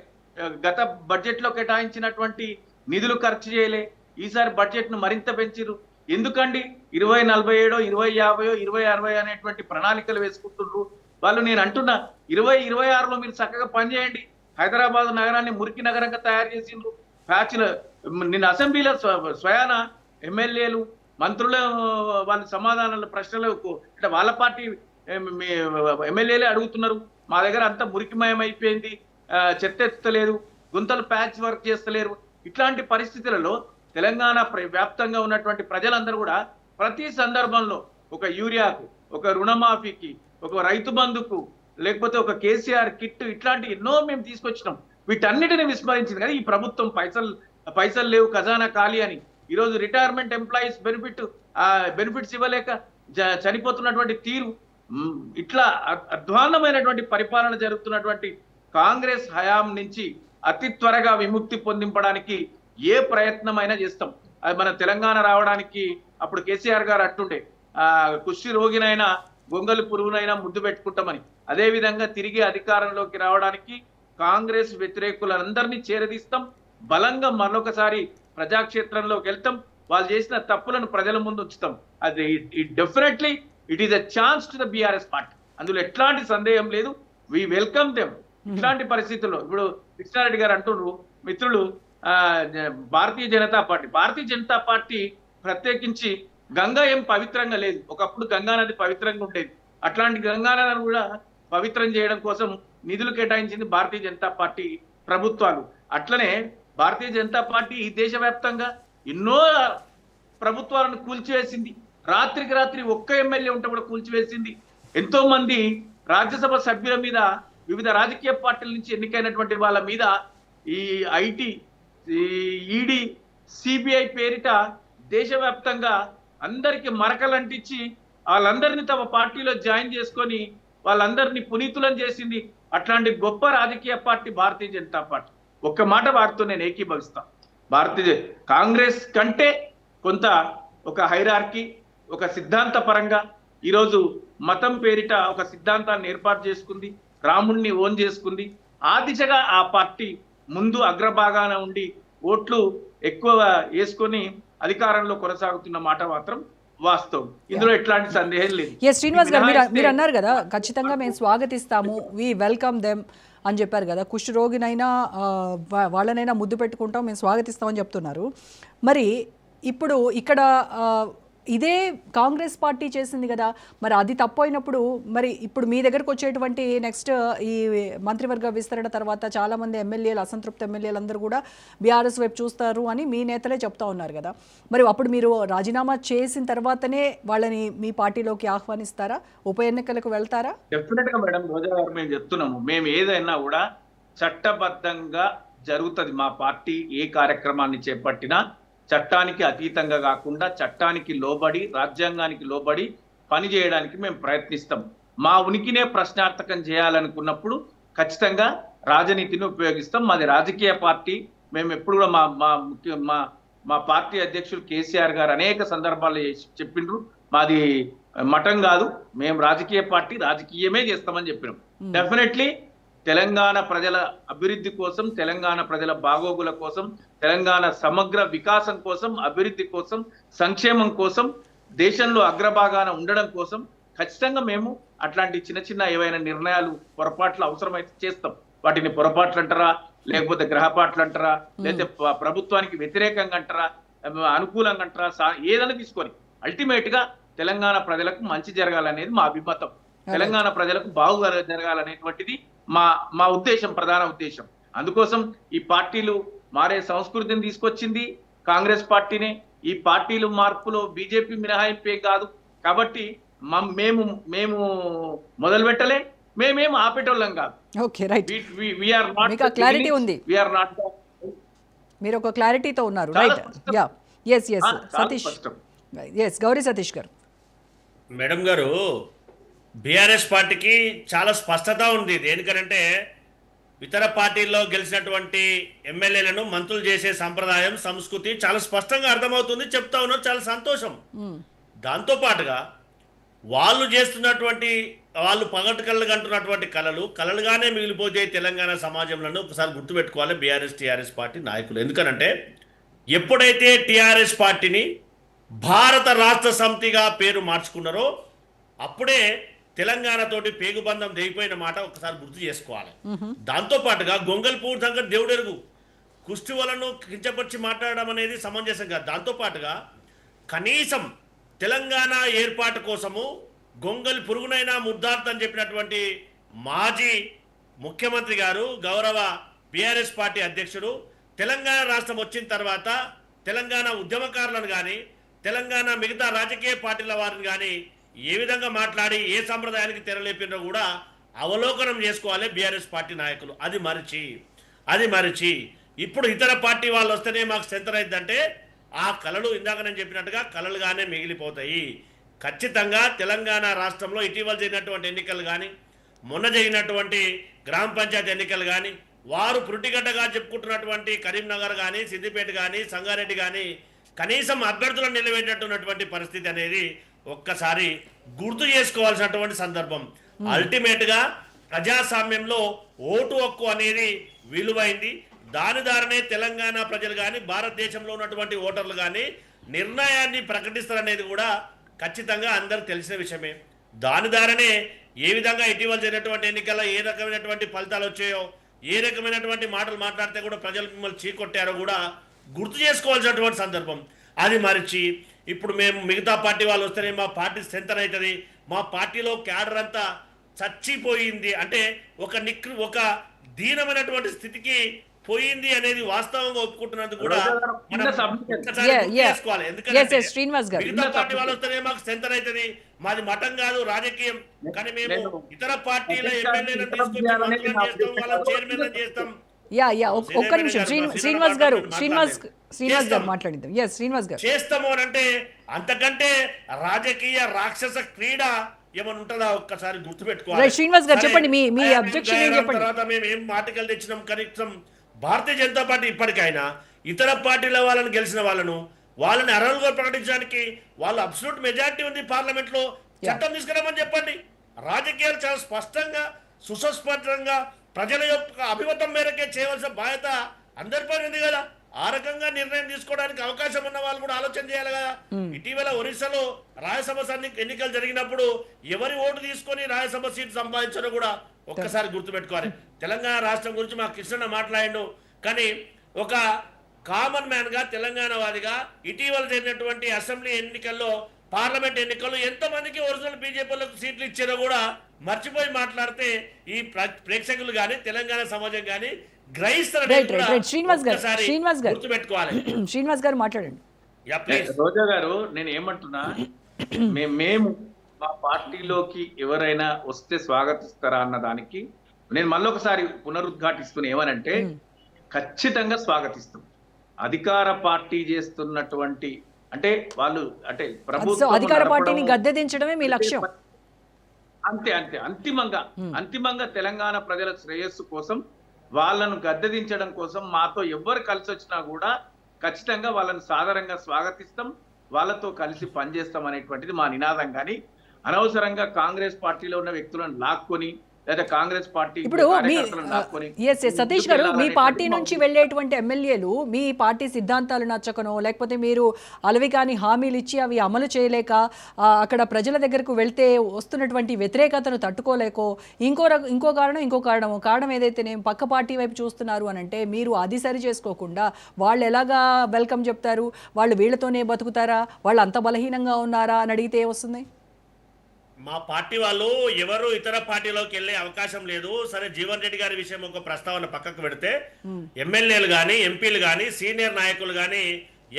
గత బడ్జెట్లో కేటాయించినటువంటి నిధులు ఖర్చు చేయలే. ఈసారి బడ్జెట్ను మరింత పెంచిరు. ఎందుకండి 2047, 2050, 2060 అనేటువంటి ప్రణాళికలు వేసుకుంటున్నారు వాళ్ళు. నేను అంటున్నా 2026లో మీరు చక్కగా పనిచేయండి. హైదరాబాద్ నగరాన్ని మురికి నగరంగా తయారు చేసిండ్రు. ప్యాచ్లు నిన్న అసెంబ్లీలో స్వయాన ఎమ్మెల్యేలు మంత్రులు వాళ్ళ సమాధానాలు ప్రశ్నలకు అంటే వాళ్ళ పార్టీ ఎమ్మెల్యేలే అడుగుతున్నారు, మా దగ్గర అంతా మురికిమయం అయిపోయింది, చెత్త ఎత్తలేదు, గుంతలు ప్యాచ్ వర్క్ చేస్తలేరు. ఇట్లాంటి పరిస్థితులలో తెలంగాణ వ్యాప్తంగా ఉన్నటువంటి ప్రజలందరూ కూడా ప్రతి సందర్భంలో ఒక యూరియాకు, ఒక రుణమాఫీకి, ఒక రైతు బంధుకు, లేకపోతే ఒక కేసీఆర్ కిట్, ఇట్లాంటి ఎన్నో మేము తీసుకొచ్చినాం. వీటన్నిటిని విస్మరించింది కదా ఈ ప్రభుత్వం. పైసలు లేవు, ఖజానా ఖాళీ అని. ఈరోజు రిటైర్మెంట్ ఎంప్లాయీస్ బెనిఫిట్స్ ఇవ్వలేక చనిపోతున్నటువంటి తీరు, ఇట్లా అధ్వాన్నమైనటువంటి పరిపాలన జరుగుతున్నటువంటి కాంగ్రెస్ హయాం నుంచి అతి త్వరగా విముక్తి పొందింపడానికి ఏ ప్రయత్నమైనా చేస్తాం. అది మన తెలంగాణ రావడానికి అప్పుడు కేసీఆర్ గారు అంటుండే, కుష్టి రోగినైనా గొంగలి పురుగునైనా ముద్దు పెట్టుకుంటామని. అదే విధంగా తిరిగి అధికారంలోకి రావడానికి కాంగ్రెస్ వ్యతిరేకులందరినీ చేరదీస్తాం, బలంగా మరొకసారి ప్రజాక్షేత్రంలోకి వెళ్తాం, వాళ్ళు చేసిన తప్పులను ప్రజల ముందు ఉంచుతాం. అది definitely it is a chance to the BRS party, అందులో ఎట్లాంటి సందేహం లేదు. We welcome them. ఇట్లాంటి పరిస్థితుల్లో ఇప్పుడు కృష్ణారెడ్డి గారు అంటున్నారు మిత్రులు, భారతీయ జనతా పార్టీ ప్రత్యేకించి గంగా ఏం పవిత్రంగా లేదు. ఒకప్పుడు గంగా నది పవిత్రంగా ఉండేది. అట్లాంటి గంగా నదిని కూడా పవిత్రం చేయడం కోసం నిధులు కేటాయించింది భారతీయ జనతా పార్టీ ప్రభుత్వాలు. అట్లనే భారతీయ జనతా పార్టీ ఈ దేశవ్యాప్తంగా ఎన్నో ప్రభుత్వాలను కూల్చివేసింది. రాత్రికి రాత్రి ఒక్క ఎమ్మెల్యే ఉంటే కూడా కూల్చివేసింది. ఎంతో మంది రాజ్యసభ సభ్యుల మీద, వివిధ రాజకీయ పార్టీల నుంచి ఎన్నికైనటువంటి వాళ్ళ మీద ఈ ఐటీ, ఈడీ, సిబిఐ పేరిట దేశవ్యాప్తంగా అందరికి మరకలంటించి వాళ్ళందరినీ తమ పార్టీలో జాయిన్ చేసుకొని వాళ్ళందరినీ పునీతులను చేసింది. అట్లాంటి గొప్ప రాజకీయ పార్టీ భారతీయ జనతా పార్టీ. ఒక్క మాట వారితో నేను ఏకీభవిస్తా. కాంగ్రెస్ కంటే కొంత ఒక హైరార్కీ, ఒక సిద్ధాంత పరంగా ఈరోజు మతం పేరిట ఒక సిద్ధాంతాన్ని ఏర్పాటు చేసుకుంది, రాముణ్ణి ఓన్ చేసుకుంది. ఆ దిశగా ఆ పార్టీ ముందు అగ్రభాగాన ఉండి ఓట్లు ఎక్కువ వేసుకొని అధికారంలో కొనసాగుతున్న మాట మాత్రం వాస్తవం. ఇందులో ఎట్లాంటి సందేహం లేదు.
శ్రీనివాస్ గారు, మీరు అన్నారు కదా ఖచ్చితంగా మేము స్వాగతిస్తాము, వి వెల్కమ్ దెమ్ అని చెప్పారు కదా. కుష్ఠరోగినైనా వాళ్ళనైనా ముద్దు పెట్టుకుంటాం, మేము స్వాగతిస్తామని చెప్తున్నారు. మరి ఇప్పుడు ఇక్కడ ఇదే కాంగ్రెస్ పార్టీ చేసింది కదా, మరి అది తప్పు అయినప్పుడు మరి ఇప్పుడు మీ దగ్గరకు వచ్చేటువంటి నెక్స్ట్ ఈ మంత్రివర్గ విస్తరణ తర్వాత చాలామంది ఎమ్మెల్యేలు, అసంతృప్త ఎమ్మెల్యేలు అందరూ కూడా బీఆర్ఎస్ వైపు చూస్తారు అని మీ నేతలే చెప్తా ఉన్నారు కదా. మరి అప్పుడు మీరు రాజీనామా చేసిన తర్వాతనే వాళ్ళని మీ పార్టీలోకి ఆహ్వానిస్తారా? ఉప ఎన్నికలకు వెళ్తారా?
డెఫినెట్ గా మేడం, రోజా గారు మేము చెప్తున్నాము, మేము ఏదైనా కూడా చట్టబద్ధంగా జరుగుతుంది. మా పార్టీ ఏ కార్యక్రమాన్ని చేపట్టినా చట్టానికి అతీతంగా కాకుండా చట్టానికి లోబడి, రాజ్యాంగానికి లోబడి పని చేయడానికి మేము ప్రయత్నిస్తాం. మా ఉనికినే ప్రశ్నార్థకం చేయాలనుకున్నప్పుడు ఖచ్చితంగా రాజనీతిని ఉపయోగిస్తాం. మాది రాజకీయ పార్టీ. మేము ఎప్పుడు కూడా మా పార్టీ అధ్యక్షులు కేసీఆర్ గారు అనేక సందర్భాల్లో చెప్పిండ్రు, మాది మఠం కాదు, మేము రాజకీయ పార్టీ, రాజకీయమే చేస్తామని చెప్పినాం. డెఫినెట్లీ తెలంగాణ ప్రజల అభివృద్ధి కోసం, తెలంగాణ ప్రజల బాగోగుల కోసం, తెలంగాణ సమగ్ర వికాసం కోసం, అభివృద్ధి కోసం, సంక్షేమం కోసం, దేశంలో అగ్రభాగాన ఉండడం కోసం ఖచ్చితంగా మేము అట్లాంటి చిన్న చిన్న ఏవైనా నిర్ణయాలు, పొరపాట్లు అవసరమైతే చేస్తాం. వాటిని పొరపాట్లు అంటారా, లేకపోతే గ్రహపాట్లు అంటారా, లేకపోతే ప్రభుత్వానికి వ్యతిరేకంగా అంటారా, అనుకూలంగా అంటారా, ఏదైనా తీసుకొని అల్టిమేట్ గా తెలంగాణ ప్రజలకు మంచి జరగాలనేది మా అభిమతం. తెలంగాణ ప్రజలకు బాగుగా జరగాలనేటువంటిది మా ఉద్దేశం, ప్రధాన ఉద్దేశం. అందుకోసం ఈ పార్టీలు మారే సంస్కృతిని తీసుకొచ్చింది కాంగ్రెస్ పార్టీనే. ఈ పార్టీలు మార్పులో బీజేపీ మినహాయింపే కాదు. కాబట్టి మేము మొదలు పెట్టలే, మేమేం ఆపేటోళ్ళం కాదు.
Okay, right.
మీకు
క్లారిటీ ఉంది, మీరు ఒక క్లారిటీతో ఉన్నారు, right? Yeah, yes Satish, yes Gowri Satish గారు.
మేడం గారు, బీఆర్ఎస్ పార్టీకి చాలా స్పష్టత ఉంది. దేనికనంటే ఇతర పార్టీల్లో గెలిచినటువంటి ఎమ్మెల్యేలను మంత్రులు చేసే సంప్రదాయం, సంస్కృతి చాలా స్పష్టంగా అర్థమవుతుంది. చెప్తా ఉన్నారు, చాలా సంతోషం. దాంతో పాటుగా వాళ్ళు చేస్తున్నటువంటి, వాళ్ళు పగటి కంటున్నటువంటి కలలుగానే మిగిలిపోతే తెలంగాణ సమాజంలో ఒకసారి గుర్తుపెట్టుకోవాలి బీఆర్ఎస్ టీఆర్ఎస్ పార్టీ నాయకులు. ఎందుకనంటే ఎప్పుడైతే టీఆర్ఎస్ పార్టీని భారత రాష్ట్ర సమితిగా పేరు మార్చుకున్నారో అప్పుడే తెలంగాణతోటి పేగుబంధం తెగిపోయిన మాట ఒకసారి గుర్తు చేసుకోవాలి. దాంతో పాటుగా గొంగల్పూర్ సంగతి దేవుడెరుగు, కుష్టి వలను కించపరిచి మాట్లాడడం అనేది సమంజసం కాదు. దాంతో పాటుగా కనీసం తెలంగాణ ఏర్పాటు కోసము గొంగలి పురుగునైనా ముద్దార్తని చెప్పినటువంటి మాజీ ముఖ్యమంత్రి గారు, గౌరవ బీఆర్ఎస్ పార్టీ అధ్యక్షుడు, తెలంగాణ రాష్ట్రం వచ్చిన తర్వాత తెలంగాణ ఉద్యమకారులను కానీ, తెలంగాణ మిగతా రాజకీయ పార్టీల వారిని కానీ ఏ విధంగా మాట్లాడి ఏ సంప్రదాయానికి తెరలేపినో కూడా అవలోకనం చేసుకోవాలి బీఆర్ఎస్ పార్టీ నాయకులు. అది మరిచి ఇప్పుడు ఇతర పార్టీ వాళ్ళు వస్తేనే మాకు సెంటర్ అయిందంటే ఆ కళలు, ఇందాక నేను చెప్పినట్టుగా కళలుగానే మిగిలిపోతాయి. ఖచ్చితంగా తెలంగాణ రాష్ట్రంలో ఇటీవల జరిగినటువంటి ఎన్నికలు కానీ, మొన్న జరిగినటువంటి గ్రామ పంచాయతీ ఎన్నికలు కానీ, వారు పురుటిగడ్డగా చెప్పుకుంటున్నటువంటి కరీంనగర్ కానీ, సిద్దిపేట కానీ, సంగారెడ్డి కానీ కనీసం అభ్యర్థులను నిలబెట్టినటువంటి పరిస్థితి అనేది ఒక్కసారి గుర్తు చేసుకోవాల్సినటువంటి సందర్భం. అల్టిమేట్ గా ప్రజాస్వామ్యంలో ఓటు హక్కు అనేది విలువైంది. దాని ద్వారానే తెలంగాణ ప్రజలు కానీ భారతదేశంలో ఉన్నటువంటి ఓటర్లు కానీ నిర్ణయాన్ని ప్రకటిస్తారనేది కూడా ఖచ్చితంగా అందరికి తెలిసిన విషయమే. దాని ద్వారానే ఏ విధంగా ఇటీవల జరిగినటువంటి ఎన్నికల్లో ఏ రకమైనటువంటి ఫలితాలు వచ్చాయో, ఏ రకమైనటువంటి మాటలు మాట్లాడితే కూడా ప్రజలు మిమ్మల్ని చీకొట్టారో కూడా గుర్తు చేసుకోవాల్సినటువంటి సందర్భం. అది మరిచి ఇప్పుడు మేము మిగతా పార్టీ వాళ్ళు వస్తేనే మా పార్టీ స్ట్రెంత్ అవుతుంది, మా పార్టీలో క్యాడర్ అంతా చచ్చిపోయింది అంటే ఒక దీనమైనటువంటి స్థితికి పోయింది అనేది వాస్తవంగా ఒప్పుకుంటున్నందుకు కూడా మనం ఒక్కసారి గుర్తు చేసుకోవాలి. ఎందుకంటే మిగతా పార్టీ వాళ్ళు వస్తేనే మాకు స్ట్రెంత్ అవుతుంది, మాది మఠం కాదు రాజకీయం, కానీ మేము ఇతర పార్టీల ఎమ్మెల్యేలను తీసుకొచ్చి మంత్రులను చేస్తాం, వాళ్ళ చైర్మన్ చేస్తాం.
ఒక్క నిమిషం శ్రీనివాస్ గారు మాట్లాడిద్దాం. శ్రీనివాస్ గారు
చేస్తాము అని అంటే అంతకంటే రాజకీయ రాక్షస క్రీడ ఏమని ఉంటుందా ఒక్కసారి గుర్తుపెట్టుకోవాలి.
శ్రీనివాస్ గారు చెప్పండి, మీ అబ్జెక్షన్ చెప్పండి.
తర్వాత మేము ఏం మాటకలు తెచ్చినాం, కనీసం భారతీయ జనతా పార్టీ ఇప్పటికైనా ఇతర పార్టీల వాళ్ళని గెలిచిన వాళ్ళని అర్హులుగా ప్రకటించడానికి వాళ్ళు అబ్సల్యూట్ మెజారిటీ ఉంది పార్లమెంట్ లో, చట్టం తీసుకురామని చెప్పండి. రాజకీయాలు చాలా స్పష్టంగా సుస్పష్టంగా ప్రజల యొక్క అభిమతం మేరకే చేయవలసిన బాధ్యత అందరిపై ఉంది కదా. ఆ రకంగా నిర్ణయం తీసుకోవడానికి అవకాశం ఉన్న వాళ్ళు కూడా ఆలోచన చేయాలి కదా. ఇటీవల ఒరిస్సాలో రాజ్యసభ ఎన్నికలు జరిగినప్పుడు ఎవరి ఓటు తీసుకొని రాజ్యసభ సీటు సంపాదించారో కూడా ఒక్కసారి గుర్తుపెట్టుకోవాలి. తెలంగాణ రాష్ట్రం గురించి మా కృష్ణ మాట్లాడిండు, కానీ ఒక కామన్ మ్యాన్ గా తెలంగాణ వాదిగా ఇటీవల జరిగినటువంటి అసెంబ్లీ ఎన్నికల్లో పార్లమెంట్ ఎన్నికల్లో ఎంతమందికి ఒరిజినల్ బీజేపీలకు సీట్లు ఇచ్చారో కూడా మర్చిపోయి మాట్లాడితే ఈ ప్రేక్షకులు కానీ తెలంగాణ సమాజం కానీ
శ్రీనివాస్ గారు మాట్లాడండి.
రోజా గారు, నేను ఏమంటున్నా, మేము మా పార్టీలోకి ఎవరైనా వస్తే స్వాగతిస్తారా అన్న దానికి నేను మళ్ళొకసారి పునరుద్ఘాటిస్తున్నా. ఏమనంటే ఖచ్చితంగా స్వాగతిస్తాం. అధికార పార్టీ చేస్తున్నటువంటి అంటే వాళ్ళు అంటే ప్రభుత్వం
అధికార పార్టీని గద్దె దించడమే మీ లక్ష్యం.
అంతే అంతిమంగా తెలంగాణ ప్రజల శ్రేయస్సు కోసం, వాళ్ళను గద్దెదించడం కోసం మాతో ఎవ్వరు కలిసి వచ్చినా కూడా ఖచ్చితంగా వాళ్ళని సాధారణంగా స్వాగతిస్తాం, వాళ్ళతో కలిసి పనిచేస్తాం అనేటువంటిది మా నినాదం. కానీ అనవసరంగా కాంగ్రెస్ పార్టీలో ఉన్న వ్యక్తులను లాక్కొని లేదా కాంగ్రెస్ పార్టీ
ఇప్పుడు సతీష్ గారు, మీ పార్టీ నుంచి వెళ్ళేటువంటి ఎమ్మెల్యేలు మీ పార్టీ సిద్ధాంతాలు నచ్చకనో, లేకపోతే మీరు అలవికాని హామీలు ఇచ్చి అవి అమలు చేయలేక అక్కడ ప్రజల దగ్గరకు వెళ్తే వస్తున్నటువంటి వ్యతిరేకతను తట్టుకోలేకో, ఇంకో కారణం ఏదైతే నేను పక్క పార్టీ వైపు చూస్తున్నారు అని అంటే మీరు అది సరి చేసుకోకుండా వాళ్ళు ఎలాగా వెల్కమ్ చెప్తారు, వాళ్ళు వీళ్ళతోనే బతుకుతారా, వాళ్ళు అంత బలహీనంగా ఉన్నారా అని అడిగితే ఏమొస్తుంది?
మా పార్టీ వాళ్ళు ఎవరు ఇతర పార్టీలోకి వెళ్ళే అవకాశం లేదు. సరే, జీవన్ రెడ్డి గారి విషయం ఒక ప్రస్తావన పక్కకు పెడితే ఎమ్మెల్యేలు కానీ ఎంపీలు కానీ సీనియర్ నాయకులు కానీ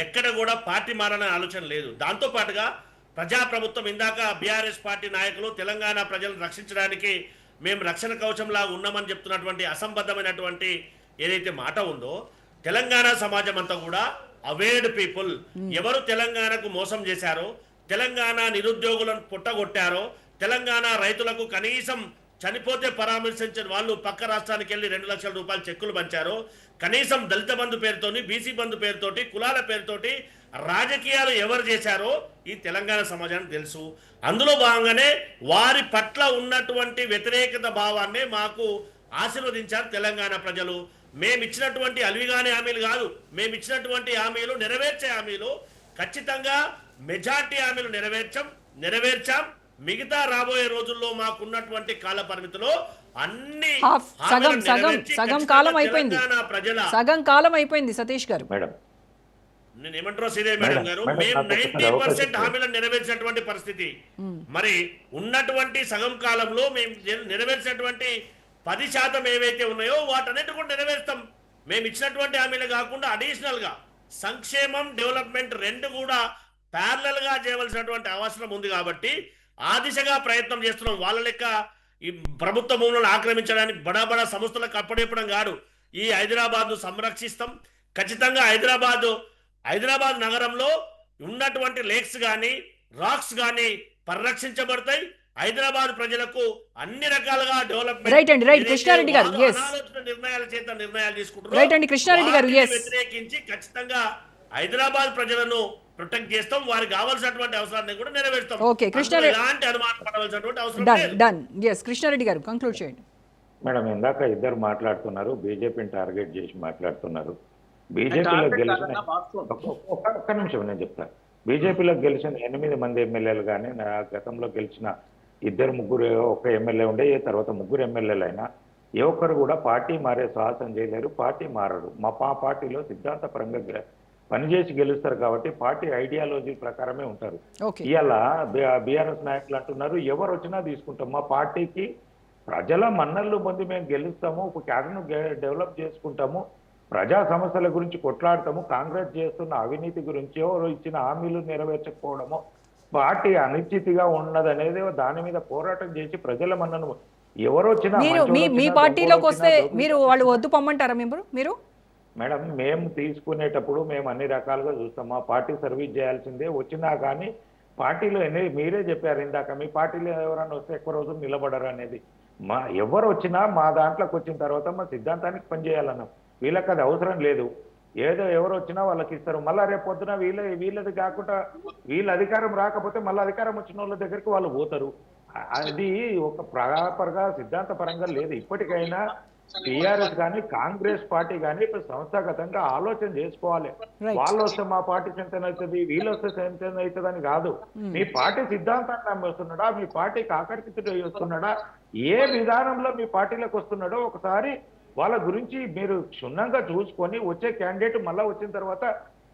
ఎక్కడ కూడా పార్టీ మారనే ఆలోచన లేదు. దాంతో పాటుగా ప్రజాప్రభుత్వం ఇందాక బీఆర్ఎస్ పార్టీ నాయకులు తెలంగాణ ప్రజలను రక్షించడానికి మేము రక్షణ కవచంలా ఉన్నామని చెప్తున్నటువంటి అసంబద్ధమైనటువంటి ఏదైతే మాట ఉందో, తెలంగాణ సమాజం అంతా కూడా అవేర్డ్ పీపుల్. ఎవరు తెలంగాణకు మోసం చేశారో, తెలంగాణ నిరుద్యోగులను పుట్టగొట్టారో, తెలంగాణ రైతులకు కనీసం చనిపోతే పరామర్శించిన వాళ్ళు పక్క రాష్ట్రానికి వెళ్ళి 2 లక్షల రూపాయలు చెక్కులు పంచారో, కనీసం దళిత బంధు పేరుతోని, బీసీ బంధు పేరుతోటి, కులాల పేరుతోటి రాజకీయాలు ఎవరు చేశారో ఈ తెలంగాణ సమాజానికి తెలుసు. అందులో భాగంగానే వారి పట్ల ఉన్నటువంటి వ్యతిరేకత భావాన్ని మాకు ఆశీర్వదించారు తెలంగాణ ప్రజలు. మేమిచ్చినటువంటి అలివిగానే హామీలు కాదు, మేమిచ్చినటువంటి హామీలు నెరవేర్చే హామీలు. ఖచ్చితంగా మెజార్టీ హామీలు నెరవేర్చాం. మిగతా రాబోయే రోజుల్లో మాకున్నటువంటి కాల పరిమితిలో అన్ని
సగం కాలం అయిపోయింది. సతీష్ గారు,
నేను ఏమంటారో శ్రీదేవి మేడం గారు, మేము 90% హామీలను నెరవేర్చినటువంటి పరిస్థితి. మరి ఉన్నటువంటి సగం కాలంలో మేము నెరవేర్చినటువంటి 10% ఏవైతే ఉన్నాయో వాటన్నిటి కూడా నెరవేర్స్తాం. మేము ఇచ్చినటువంటి హామీలు కాకుండా అడిషనల్ గా సంక్షేమం, డెవలప్మెంట్ రెండు కూడా ప్యారలల్ గా చేయవలసినటువంటి అవసరం ఉంది. కాబట్టి ఆ దిశగా ప్రయత్నం చేస్తున్నాం. వాళ్ళ లెక్క ఈ ప్రభుత్వ భూములను ఆక్రమించడానికి బడా సంస్థలకు అప్పడెప్పడం కాదు. ఈ హైదరాబాద్ ను సంరక్షిస్తాం. ఖచ్చితంగా హైదరాబాద్ నగరంలో ఉన్నటువంటి లేక్స్ కానీ రాక్స్ కానీ పరిరక్షించబడతాయి. హైదరాబాద్ ప్రజలకు అన్ని రకాలుగా డెవలప్మెంట్
కృష్ణారెడ్డి గారు
నిర్ణయాల చేత నిర్ణయాలు
తీసుకుంటున్నారు.
వ్యతిరేకించి ఖచ్చితంగా హైదరాబాద్ ప్రజలను ప్రొటెక్ట్ చేస్తాం. వారికి కావాల్సినటువంటి అవసరాన్ని కూడా నెరవేరుస్తాం.
ఓకే, కృష్ణారెడ్డి,
ఎలాంటి అనుమానం పడవలసినటువంటి అవసరం లేదు.
డన్. కృష్ణారెడ్డి గారు కంక్లూడ్ చేయండి.
మేడం ఇందాక ఇద్దరు మాట్లాడుతున్నారు, బీజేపీని టార్గెట్ చేసి మాట్లాడుతున్నారు. బీజేపీలో
టార్గెట్
గెలిచిన
కాదన్న వాస్తవం.
ఒక్క నిమిషం నేను చెప్తాను. బీజేపీలో గెలిచిన 8 మంది ఎమ్మెల్యేలు కానీ నా గతంలో గెలిచిన 2-3 ఒక ఎమ్మెల్యే ఉండే, తర్వాత 3 ఎమ్మెల్యేలు అయినా ఏ ఒక్కరు కూడా పార్టీ మారే సాహసం చేయలేరు, పార్టీ మారరు. మా పార్టీలో సిద్ధాంతపరంగా పనిచేసి గెలుస్తారు కాబట్టి పార్టీ ఐడియాలజీ ప్రకారమే ఉంటారు.
ఓకే.
ఇవాళ బీఆర్ఎస్ నాయకులు అంటున్నారు ఎవరు వచ్చినా తీసుకుంటాం, మా పార్టీకి ప్రజల మన్నళ్ళు పొంది మేము గెలుస్తాము, ఒక క్యాడర్ను డెవలప్ చేసుకుంటాము, ప్రజా సమస్యల గురించి కొట్లాడతాము, కాంగ్రెస్ చేస్తున్న అవినీతి గురించి ఎవరు ఇచ్చిన హామీలు నెరవేర్చకపోవడమో పార్టీ అనిశ్చితిగా ఉన్నదనేది దాని మీద పోరాటం చేసి ప్రజల మన్నను ఎవరు వచ్చినా
మీరు మీ పార్టీలోకి వస్తే మీరు వాళ్ళు వద్దు పొమ్మంటారా మీరు?
మేడం మేము తీసుకునేటప్పుడు మేము అన్ని రకాలుగా చూస్తాం, మా పార్టీ సర్వీస్ చేయాల్సిందే. వచ్చినా కానీ పార్టీలో మీరే చెప్పారు ఇందాక, మీ పార్టీలో ఎవరైనా వస్తే ఎక్కువ రోజులు నిలబడరు అనేది. ఎవరు వచ్చినా మా దాంట్లోకి వచ్చిన తర్వాత మా సిద్ధాంతానికి పనిచేయాలన్నాం. వీళ్ళకి అది అవసరం లేదు, ఏదో ఎవరు వచ్చినా వాళ్ళకి ఇస్తారు. మళ్ళీ రేపు పొద్దున వీళ్ళది కాకుండా వీళ్ళ అధికారం రాకపోతే మళ్ళీ అధికారం వచ్చిన వాళ్ళ దగ్గరికి వాళ్ళు పోతారు. అది ఒక ప్రాపర్గా సిద్ధాంతపరంగా లేదు. ఇప్పటికైనా టీఆర్ఎస్ కానీ కాంగ్రెస్ పార్టీ కానీ ఇప్పుడు సంస్థాగతంగా ఆలోచన చేసుకోవాలి. వాళ్ళు వస్తే మా పార్టీ చింతన అవుతుంది, వీళ్ళు వస్తే చింతన అవుతుంది అని కాదు. మీ పార్టీ సిద్ధాంతాన్ని నమ్మేస్తున్నాడా, మీ పార్టీకి ఆకర్షితుడు వస్తున్నాడా, ఏ విధానంలో మీ పార్టీలోకి వస్తున్నాడో ఒకసారి వాళ్ళ గురించి మీరు క్షుణ్ణంగా చూసుకొని వచ్చే క్యాండిడేట్ మళ్ళా వచ్చిన తర్వాత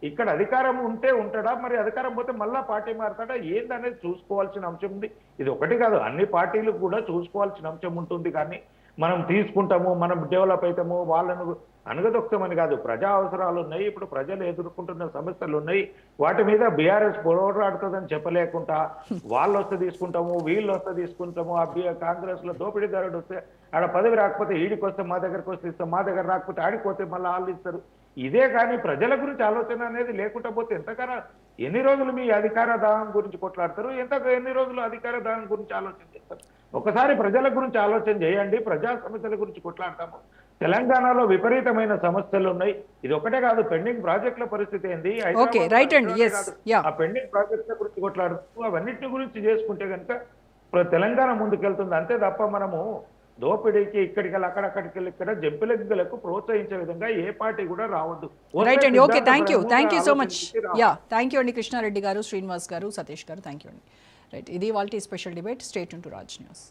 ఇక్కడ అధికారం ఉంటే ఉంటాడా, మరి అధికారం పోతే మళ్ళా పార్టీ మారుతాడా, ఏందనేది చూసుకోవాల్సిన అంశం ఉంది. ఇది ఒకటి కాదు, అన్ని పార్టీలు కూడా చూసుకోవాల్సిన అంశం ఉంటుంది. కానీ మనం తీసుకుంటాము, మనం డెవలప్ అవుతాము, వాళ్ళను అనగదొక్తామని కాదు. ప్రజా అవసరాలు ఉన్నాయి, ఇప్పుడు ప్రజలు ఎదుర్కొంటున్న సమస్యలు ఉన్నాయి, వాటి మీద బీఆర్ఎస్ పోరాడుతుందని చెప్పలేకుండా వాళ్ళు వస్తే తీసుకుంటాము, వీళ్ళు వస్తే తీసుకుంటాము, ఆ కాంగ్రెస్ లో దోపిడీదారుడు వస్తే ఆడ పదవి రాకపోతే ఈడికి వస్తే మా దగ్గరకు వస్తే ఇస్తాం, మా దగ్గర రాకపోతే ఆడికి పోతే మళ్ళీ వాళ్ళు ఇస్తారు. ఇదే కానీ ప్రజల గురించి ఆలోచన అనేది లేకుండా పోతే ఎంతకన్నా ఎన్ని రోజులు మీ అధికార దాహం గురించి కొట్లాడతారు, ఎన్ని రోజులు అధికార దాహం గురించి ఆలోచన చేస్తారు? ఒకసారి ప్రజల గురించి ఆలోచన చేయండి, ప్రజా సమస్యల గురించి కొట్లాడతాము. తెలంగాణలో విపరీతమైన సమస్యలు ఉన్నాయి. ఇది ఒకటే కాదు, పెండింగ్ ప్రాజెక్టుల పరిస్థితి ఏంది, ఆ పెండింగ్ ప్రాజెక్టుల గురించి కొట్లాడుతూ అవన్నిటి గురించి చేసుకుంటే కనుక తెలంగాణ ముందుకెళ్తుంది. అంతే తప్ప మనము దోపిడీకి ఇక్కడికి అక్కడికి ఇక్కడ జంపిలెగ్గులకు ప్రోత్సహించే విధంగా ఏ పార్టీ కూడా రావద్దు.
రైట్ అండి, okay, thank you so much. Thank you అండి కృష్ణారెడ్డి గారు, శ్రీనివాస్ గారు, సతీష్ గారు, థ్యాంక్ యూ అండి. రైట్, ఇది వాళ్ళ special debate. Stay tune to Raj news.